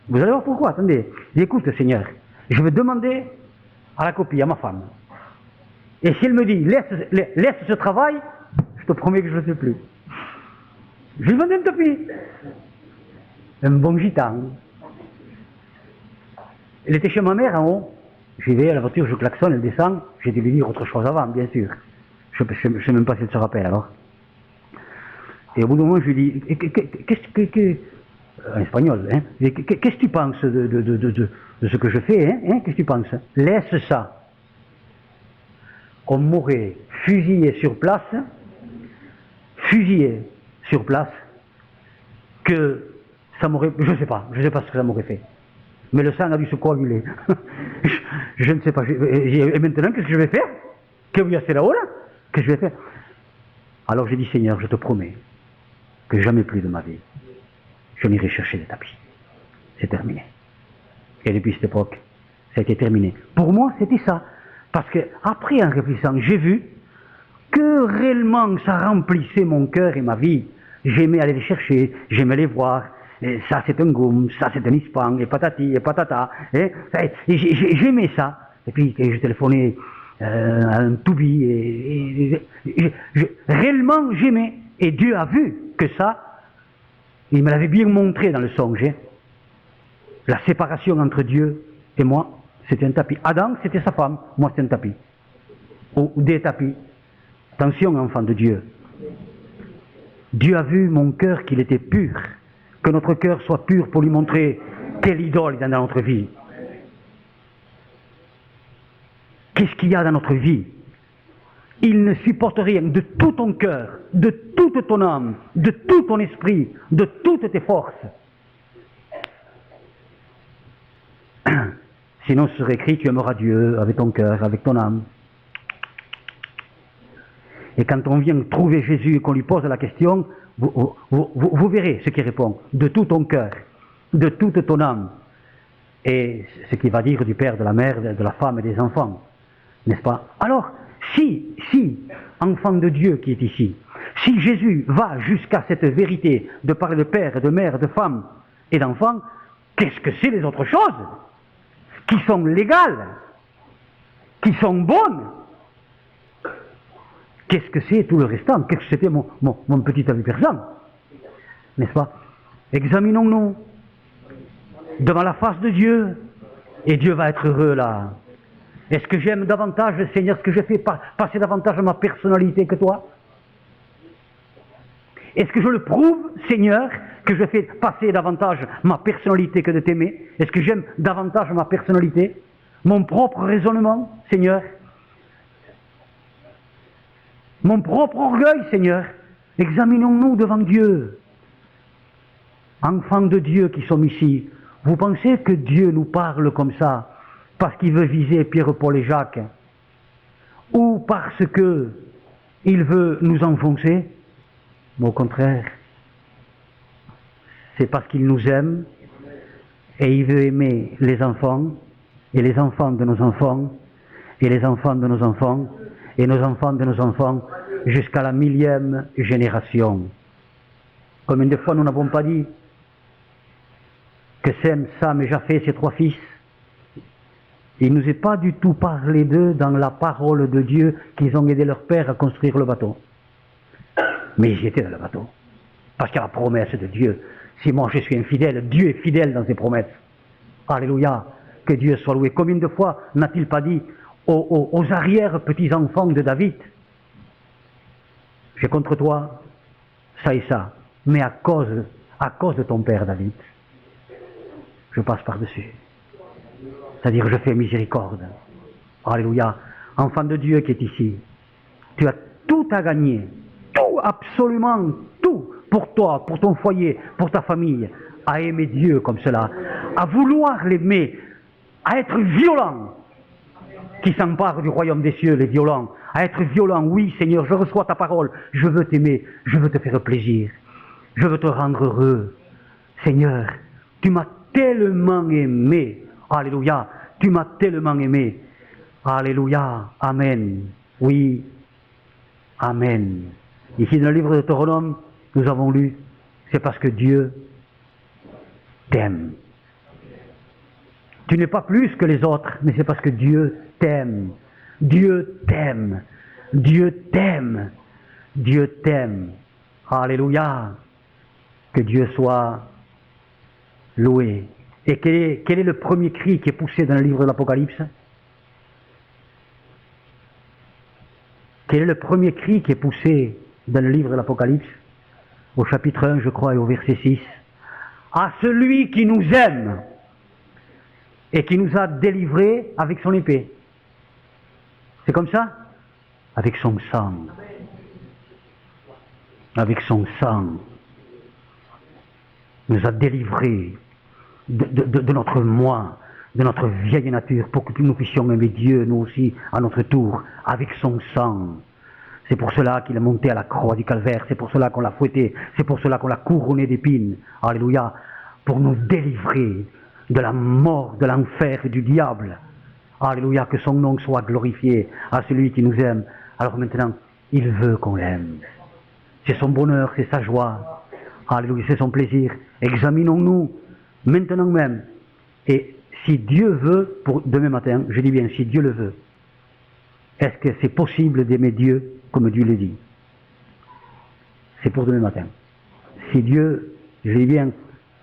Vous allez voir pourquoi, attendez. J'ai dit, écoute Seigneur, je vais demander à la copie, à ma femme. Et si elle me dit, laisse ce travail, je te promets que je ne le fais plus. Je lui vendais un tapis. Un bon gitan. Elle était chez ma mère en haut. J'y vais à la voiture, je klaxonne, elle descend. J'ai dû lui dire autre chose avant, bien sûr. Je ne sais même pas si elle se rappelle alors. Et au bout d'un moment, je lui dis, en espagnol, hein, qu'est-ce que tu penses de ce que je fais, hein, qu'est-ce que tu penses? Laisse ça. On m'aurait fusillé sur place, que ça m'aurait, je ne sais pas ce que ça m'aurait fait. Mais le sang a dû se coaguler. je ne sais pas. Et maintenant, qu'est-ce que je vais faire? Que vous y avez là-haut, là? Qu'est-ce que je vais faire? Alors j'ai dit, Seigneur, je te promets que jamais plus de ma vie, je n'irai chercher des tapis. C'est terminé. Et depuis cette époque, ça a été terminé. Pour moi, c'était ça. Parce que après, en réfléchissant, j'ai vu que réellement ça remplissait mon cœur et ma vie. J'aimais aller les chercher, j'aimais les voir. Et ça c'est un goum, ça c'est un ispan, et patati, et patata. Et j'aimais ça. Et puis je téléphonais à un toubi. Réellement j'aimais. Et Dieu a vu que ça, il me l'avait bien montré dans le songe. Hein. La séparation entre Dieu et moi, c'était un tapis. Adam, c'était sa femme, moi c'était un tapis. Ou des tapis. Attention, enfant de Dieu. Dieu a vu mon cœur qu'il était pur. Que notre cœur soit pur pour lui montrer quelle idole il y a dans notre vie. Qu'est-ce qu'il y a dans notre vie? Il ne supporte rien de tout ton cœur, de toute ton âme, de tout ton esprit, de toutes tes forces. Sinon, ce serait écrit, tu aimeras Dieu avec ton cœur, avec ton âme. Et quand on vient trouver Jésus et qu'on lui pose la question, vous verrez ce qu'il répond. De tout ton cœur, de toute ton âme. Et ce qu'il va dire du père, de la mère, de la femme et des enfants. N'est-ce pas? Alors, si, enfant de Dieu qui est ici, si Jésus va jusqu'à cette vérité de parler de père, de mère, de femme et d'enfants, qu'est-ce que c'est les autres choses qui sont légales, qui sont bonnes? Qu'est-ce que c'est tout le restant? Qu'est-ce que c'était mon petit avis persan? N'est-ce pas? Examinons-nous devant la face de Dieu et Dieu va être heureux là. Est-ce que j'aime davantage, Seigneur, ce que je fais passer davantage ma personnalité que toi? Est-ce que je le prouve, Seigneur, que je fais passer davantage ma personnalité que de t'aimer? Est-ce que j'aime davantage ma personnalité? Mon propre raisonnement, Seigneur? Mon propre orgueil, Seigneur? Examinons-nous devant Dieu. Enfants de Dieu qui sommes ici, vous pensez que Dieu nous parle comme ça parce qu'il veut viser Pierre, Paul et Jacques? Ou parce que il veut nous enfoncer? Mais au contraire, c'est parce qu'il nous aime et il veut aimer les enfants et les enfants de nos enfants et les enfants de nos enfants et nos enfants de nos enfants jusqu'à la 1000e génération. Combien de fois nous n'avons pas dit que Sem, Sam et Japheth, ses 3 fils. Il ne nous est pas du tout parlé d'eux dans la parole de Dieu qu'ils ont aidé leur père à construire le bateau. Mais ils étaient dans le bateau. Parce qu'il y a la promesse de Dieu. Si moi je suis infidèle, Dieu est fidèle dans ses promesses. Alléluia. Que Dieu soit loué. Combien de fois n'a-t-il pas dit aux arrière-petits-enfants de David, j'ai contre toi ça et ça, mais à cause de ton père David, je passe par-dessus. C'est-à-dire, je fais miséricorde. Alléluia. Enfant de Dieu qui est ici, tu as tout à gagner. Tout, absolument tout, pour toi, pour ton foyer, pour ta famille, à aimer Dieu comme cela, à vouloir l'aimer, à être violent, qui s'empare du royaume des cieux, les violents, à être violent. Oui, Seigneur, je reçois ta parole, je veux t'aimer, je veux te faire plaisir, je veux te rendre heureux. Seigneur, tu m'as tellement aimé. Alléluia, tu m'as tellement aimé. Alléluia, Amen. Oui, Amen. Ici dans le livre de Deutéronome, nous avons lu, c'est parce que Dieu t'aime. Tu n'es pas plus que les autres, mais c'est parce que Dieu t'aime. Dieu t'aime. Dieu t'aime. Dieu t'aime. Alléluia. Que Dieu soit loué. Et quel est le premier cri qui est poussé dans le livre de l'Apocalypse? Quel est le premier cri qui est poussé dans le livre de l'Apocalypse? Au chapitre 1, je crois, et au verset 6. À celui qui nous aime et qui nous a délivrés avec son épée. C'est comme ça? Avec son sang. Avec son sang. Nous a délivrés de notre moi, de notre vieille nature, pour que nous puissions aimer Dieu, nous aussi, à notre tour, avec son sang. C'est pour cela qu'il est monté à la croix du calvaire, c'est pour cela qu'on l'a fouetté, c'est pour cela qu'on l'a couronné d'épines. Alléluia. Pour nous délivrer de la mort, de l'enfer et du diable. Alléluia, que son nom soit glorifié à celui qui nous aime. Alors maintenant, il veut qu'on l'aime. C'est son bonheur, c'est sa joie. Alléluia, c'est son plaisir. Examinons-nous maintenant même. Et si Dieu veut, pour demain matin, je dis bien, si Dieu le veut, est-ce que c'est possible d'aimer Dieu comme Dieu le dit? C'est pour demain matin. Si Dieu, je dis bien,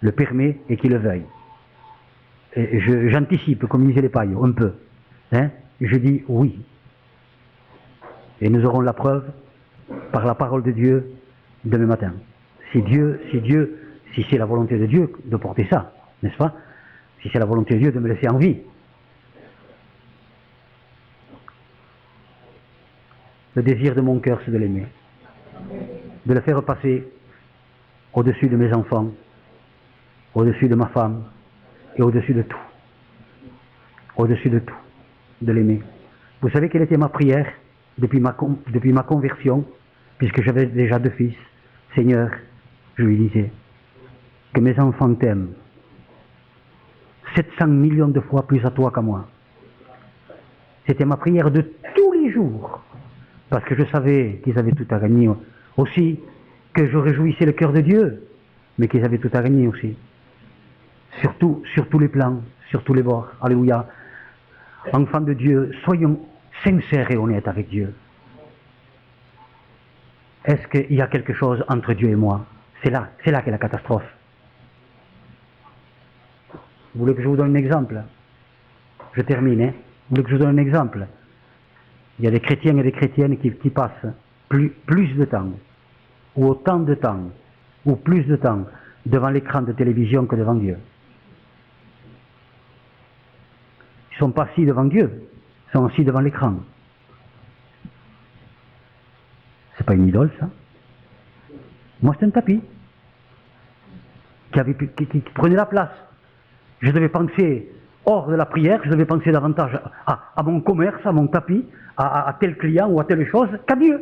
le permet et qu'il le veuille. J'anticipe, comme disaient les pailles, un peu. Hein? Je dis oui. Et nous aurons la preuve par la parole de Dieu demain matin. Si c'est la volonté de Dieu de porter ça, n'est-ce pas? Si c'est la volonté de Dieu de me laisser en vie. Le désir de mon cœur, c'est de l'aimer. De le faire passer au-dessus de mes enfants, au-dessus de ma femme, et au-dessus de tout. Au-dessus de tout. De l'aimer. Vous savez quelle était ma prière depuis ma conversion, puisque j'avais déjà 2 fils? Seigneur, je lui disais, que mes enfants t'aiment 700 millions de fois plus à toi qu'à moi. C'était ma prière de tous les jours, parce que je savais qu'ils avaient tout à gagner. Aussi, que je réjouissais le cœur de Dieu, mais qu'ils avaient tout à gagner aussi. Sur tous les plans, sur tous les bords. Alléluia. Enfants de Dieu, soyons sincères et honnêtes avec Dieu. Est-ce qu'il y a quelque chose entre Dieu et moi? C'est là qu'est la catastrophe. Vous voulez que je vous donne un exemple? Je termine, hein? Vous voulez que je vous donne un exemple? Il y a des chrétiens et des chrétiennes qui passent plus de temps, ou autant de temps, ou plus de temps, devant l'écran de télévision que devant Dieu. Ils ne sont pas assis devant Dieu, ils sont assis devant l'écran. C'est pas une idole, ça? Moi, c'est un tapis qui prenait la place. Je devais penser hors de la prière, je devais penser davantage à mon commerce, à mon tapis, à tel client ou à telle chose, qu'à Dieu.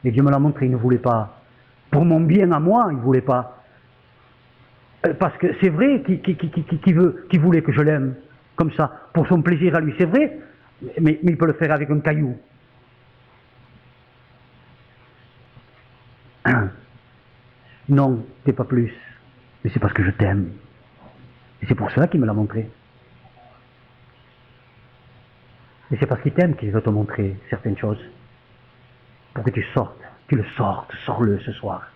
Et Dieu me l'a montré, il ne voulait pas. Pour mon bien à moi, il ne voulait pas. Parce que c'est vrai qu'il voulait que je l'aime, comme ça, pour son plaisir à lui, c'est vrai, mais il peut le faire avec un caillou. Non, t'es pas plus, mais c'est parce que je t'aime. Et c'est pour cela qu'il me l'a montré. Et c'est parce qu'il t'aime qu'il veut te montrer certaines choses. Pour que tu sortes, tu le sortes, sors-le ce soir.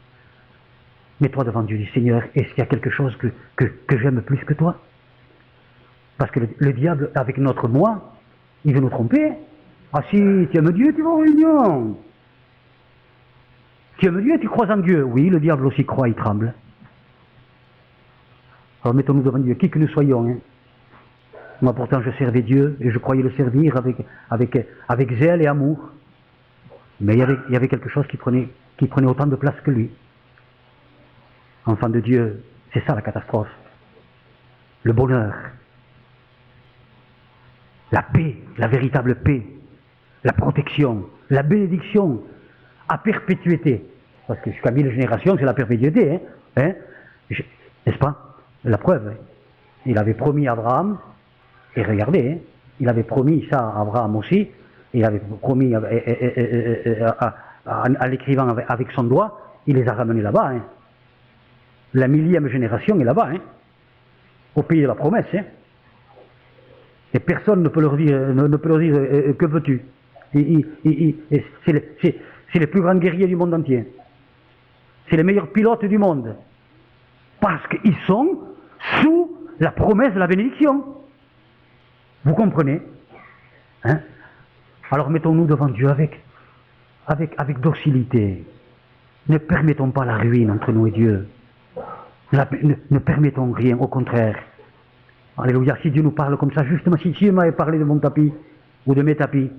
Mets-toi devant Dieu, dis Seigneur, est-ce qu'il y a quelque chose que j'aime plus que toi? Parce que le diable, avec notre moi, il veut nous tromper. Ah si, tu aimes Dieu, tu vas en réunion. Tu aimes Dieu, tu crois en Dieu. Oui, le diable aussi croit, il tremble. Alors mettons-nous devant Dieu, qui que nous soyons. Hein. Moi pourtant je servais Dieu et je croyais le servir avec zèle et amour. Mais il y avait quelque chose qui prenait autant de place que lui. Enfant de Dieu, c'est ça la catastrophe. Le bonheur. La paix, la véritable paix. La protection, la bénédiction à perpétuité. Parce que jusqu'à 1000 générations, c'est la perpétuité. Hein. N'est-ce pas? La preuve. Hein. Il avait promis à Abraham, et regardez, hein, il avait promis ça à Abraham aussi, et il avait promis à l'écrivain avec son doigt, il les a ramenés là-bas. Hein. La 1000e génération est là-bas, hein, au pays de la promesse. Hein. Et personne ne peut leur dire, que veux-tu? C'est les plus grands guerriers du monde entier. C'est les meilleurs pilotes du monde. Parce qu'ils sont sous la promesse de la bénédiction. Vous comprenez? Hein? Alors mettons-nous devant Dieu avec docilité. Ne permettons pas la ruine entre nous et Dieu. Ne permettons rien, au contraire. Alléluia, si Dieu nous parle comme ça, justement, si Dieu m'avait parlé de mon tapis, ou de mes tapis,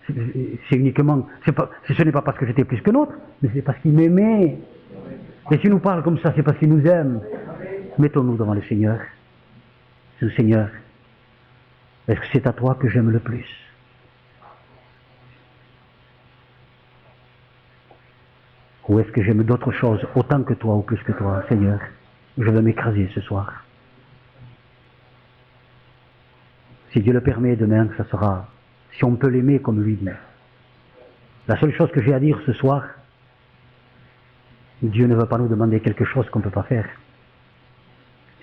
c'est uniquement, ce n'est pas parce que j'étais plus que l'autre, mais c'est parce qu'il m'aimait. Et s'il nous parle comme ça, c'est parce qu'il nous aime. Mettons-nous devant le Seigneur. Le Seigneur, est-ce que c'est à toi que j'aime le plus? Ou est-ce que j'aime d'autres choses autant que toi ou plus que toi, Seigneur? Je veux m'écraser ce soir. Si Dieu le permet, demain, ça sera, si on peut l'aimer comme lui dit. La seule chose que j'ai à dire ce soir, Dieu ne veut pas nous demander quelque chose qu'on ne peut pas faire.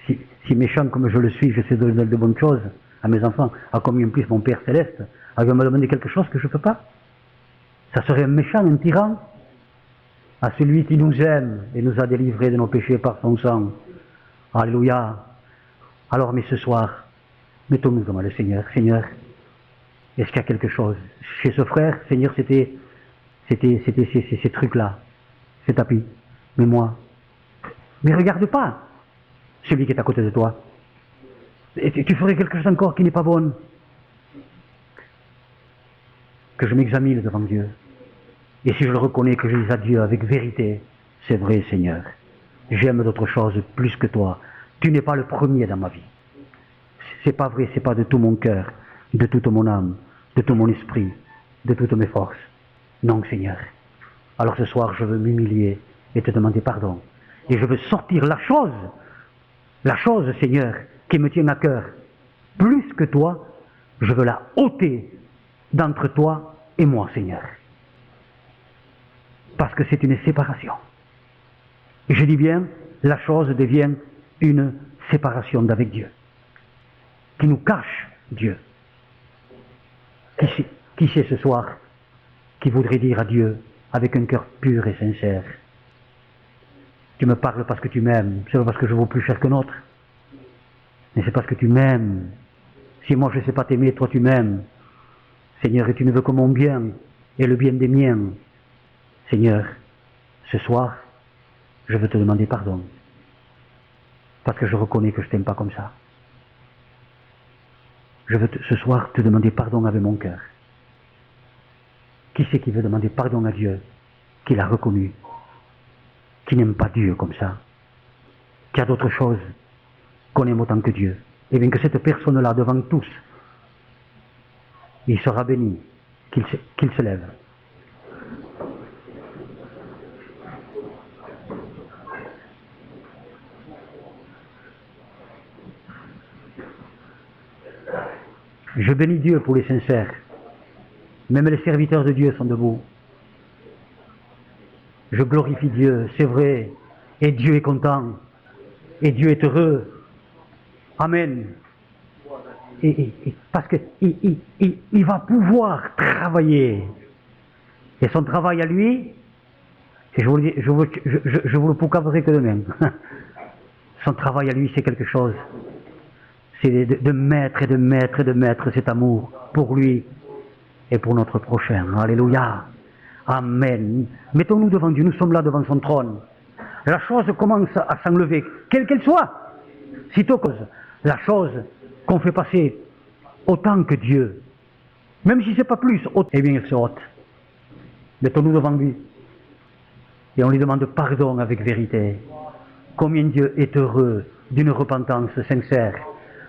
Si méchant comme je le suis, je sais donner de bonnes choses à mes enfants, à combien plus mon Père Céleste, il va me demander quelque chose que je ne peux pas. Ça serait un méchant, un tyran, à celui qui nous aime et nous a délivrés de nos péchés par son sang. Alléluia. Alors, mais ce soir, mettons-nous devant le Seigneur. Seigneur, est-ce qu'il y a quelque chose? Chez ce frère, Seigneur, c'était ces trucs-là, ces tapis. Mais moi, mais regarde pas celui qui est à côté de toi. Et tu ferais quelque chose encore qui n'est pas bon. Que je m'examine devant Dieu. Et si je le reconnais, que je dise à Dieu avec vérité, c'est vrai, Seigneur, j'aime d'autres choses plus que toi. Tu n'es pas le premier dans ma vie. C'est pas vrai, c'est pas de tout mon cœur, de toute mon âme, de tout mon esprit, de toutes mes forces. Non, Seigneur. Alors ce soir, je veux m'humilier et te demander pardon. Et je veux sortir la chose, Seigneur, qui me tient à cœur. Plus que toi, je veux la ôter d'entre toi et moi, Seigneur. Parce que c'est une séparation. Et je dis bien, la chose devient une séparation d'avec Dieu. Qui nous cache Dieu. Qui sait ce soir, qui voudrait dire à Dieu, avec un cœur pur et sincère, tu me parles parce que tu m'aimes, c'est pas parce que je vaux plus cher que l'autre, mais c'est parce que tu m'aimes. Si moi je ne sais pas t'aimer, toi tu m'aimes. Seigneur, et tu ne veux que mon bien, et le bien des miens. Seigneur, ce soir, je veux te demander pardon, parce que je reconnais que je ne t'aime pas comme ça. Je veux ce soir te demander pardon avec mon cœur. Qui c'est qui veut demander pardon à Dieu, qui l'a reconnu, qui n'aime pas Dieu comme ça, qui a d'autres choses qu'on aime autant que Dieu? Et bien que cette personne-là, devant tous, il sera béni, qu'il se lève. Je bénis Dieu pour les sincères. Même les serviteurs de Dieu sont debout. Je glorifie Dieu, c'est vrai. Et Dieu est content. Et Dieu est heureux. Amen. Parce qu'il va pouvoir travailler. Et son travail à lui, et je vous le poucaverai que demain. Son travail à lui, c'est quelque chose. C'est de mettre et de mettre et de mettre cet amour pour lui et pour notre prochain. Alléluia. Amen. Mettons-nous devant Dieu, nous sommes là devant son trône. La chose commence à s'enlever, quelle qu'elle soit. Sitôt que la chose qu'on fait passer autant que Dieu, même si c'est pas plus, eh bien elle se ôte. Mettons-nous devant lui et on lui demande pardon avec vérité. Combien Dieu est heureux d'une repentance sincère,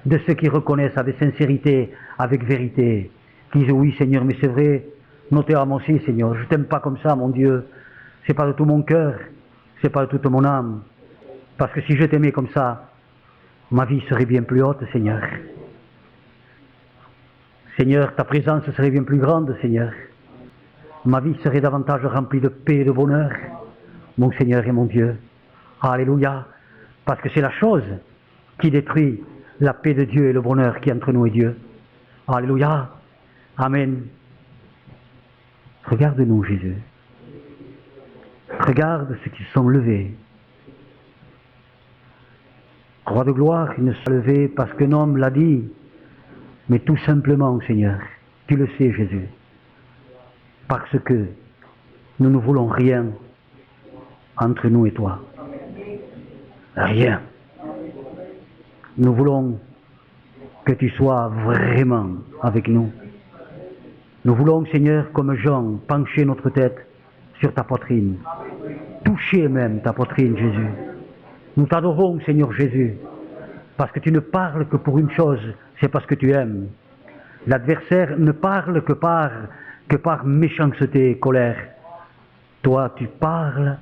de ceux qui reconnaissent avec sincérité, avec vérité, qui disent oui Seigneur, mais c'est vrai, notez à moi aussi Seigneur, je t'aime pas comme ça mon Dieu, c'est pas de tout mon cœur, c'est pas de toute mon âme, parce que si je t'aimais comme ça, ma vie serait bien plus haute Seigneur. Seigneur, ta présence serait bien plus grande Seigneur. Ma vie serait davantage remplie de paix et de bonheur, mon Seigneur et mon Dieu. Alléluia. Parce que c'est la chose qui détruit la paix de Dieu et le bonheur qui est entre nous et Dieu. Alléluia. Amen. Regarde-nous, Jésus. Regarde ceux qui se sont levés. Roi de gloire, il ne s'est levé parce qu'un homme l'a dit, mais tout simplement, Seigneur, tu le sais, Jésus, parce que nous ne voulons rien entre nous et toi. Rien. Nous voulons que tu sois vraiment avec nous. Nous voulons, Seigneur, comme Jean, pencher notre tête sur ta poitrine. Toucher même ta poitrine, Jésus. Nous t'adorons, Seigneur Jésus, parce que tu ne parles que pour une chose, c'est parce que tu aimes. L'adversaire ne parle que par méchanceté et colère. Toi, tu parles,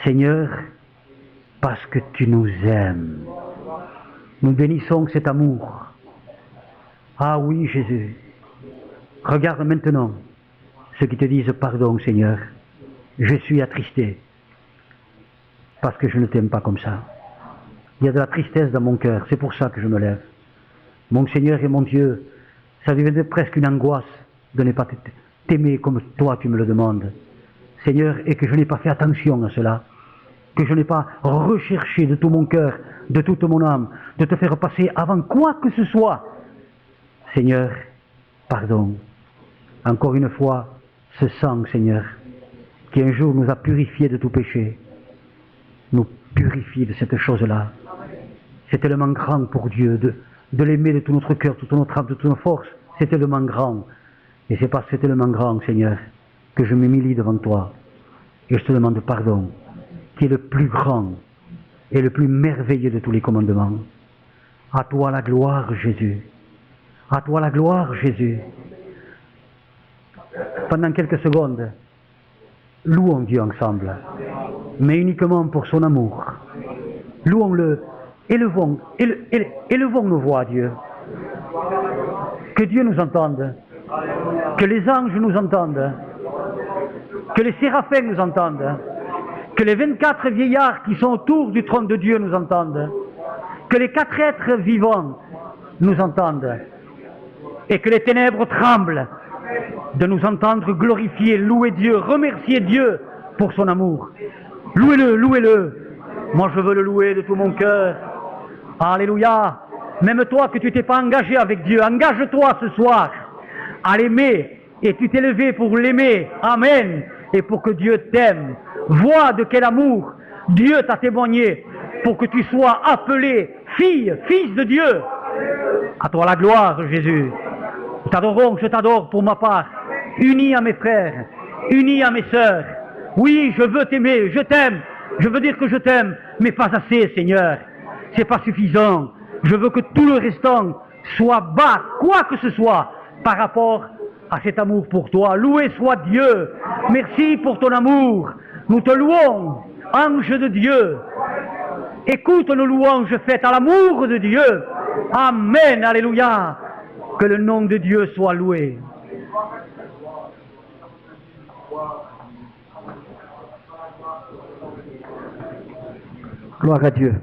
Seigneur, parce que tu nous aimes. Nous bénissons cet amour. Ah oui, Jésus. Regarde maintenant ceux qui te disent pardon, Seigneur. Je suis attristé parce que je ne t'aime pas comme ça. Il y a de la tristesse dans mon cœur, c'est pour ça que je me lève. Mon Seigneur et mon Dieu, ça devient presque une angoisse de ne pas t'aimer comme toi tu me le demandes. Seigneur, et que je n'ai pas fait attention à cela, que je n'ai pas recherché de tout mon cœur, de toute mon âme, de te faire passer avant quoi que ce soit. Seigneur, pardon. Encore une fois, ce sang, Seigneur, qui un jour nous a purifiés de tout péché, nous purifie de cette chose-là. C'est tellement grand pour Dieu de l'aimer de tout notre cœur, toute notre âme, de toute notre force. C'est tellement grand. Et c'est parce que c'est tellement grand, Seigneur, que je m'humilie devant toi. Et je te demande pardon, qui est le plus grand et le plus merveilleux de tous les commandements. À toi la gloire, Jésus. À toi la gloire, Jésus. Pendant quelques secondes, louons Dieu ensemble, mais uniquement pour son amour. Louons-le, élevons nos voix à Dieu. Que Dieu nous entende, que les anges nous entendent, que les séraphins nous entendent, que les 24 vieillards qui sont autour du trône de Dieu nous entendent, que les 4 êtres vivants nous entendent, et que les ténèbres tremblent de nous entendre glorifier, louer Dieu, remercier Dieu pour son amour. Louez-le, louez-le. Moi je veux le louer de tout mon cœur. Alléluia. Même toi que tu t'es pas engagé avec Dieu, engage-toi ce soir à l'aimer, et tu t'es levé pour l'aimer. Amen. Et pour que Dieu t'aime. Vois de quel amour Dieu t'a témoigné pour que tu sois appelé fille, fils de Dieu. À toi la gloire, Jésus. Nous t'adorons, je t'adore pour ma part, uni à mes frères, uni à mes sœurs. Oui, je veux t'aimer, je t'aime, je veux dire que je t'aime, mais pas assez, Seigneur. C'est pas suffisant. Je veux que tout le restant soit bas, quoi que ce soit, par rapport à cet amour pour toi. Loué soit Dieu. Merci pour ton amour. Nous te louons, ange de Dieu. Écoute nos louanges faites à l'amour de Dieu. Amen, alléluia. Que le nom de Dieu soit loué. Gloire à Dieu.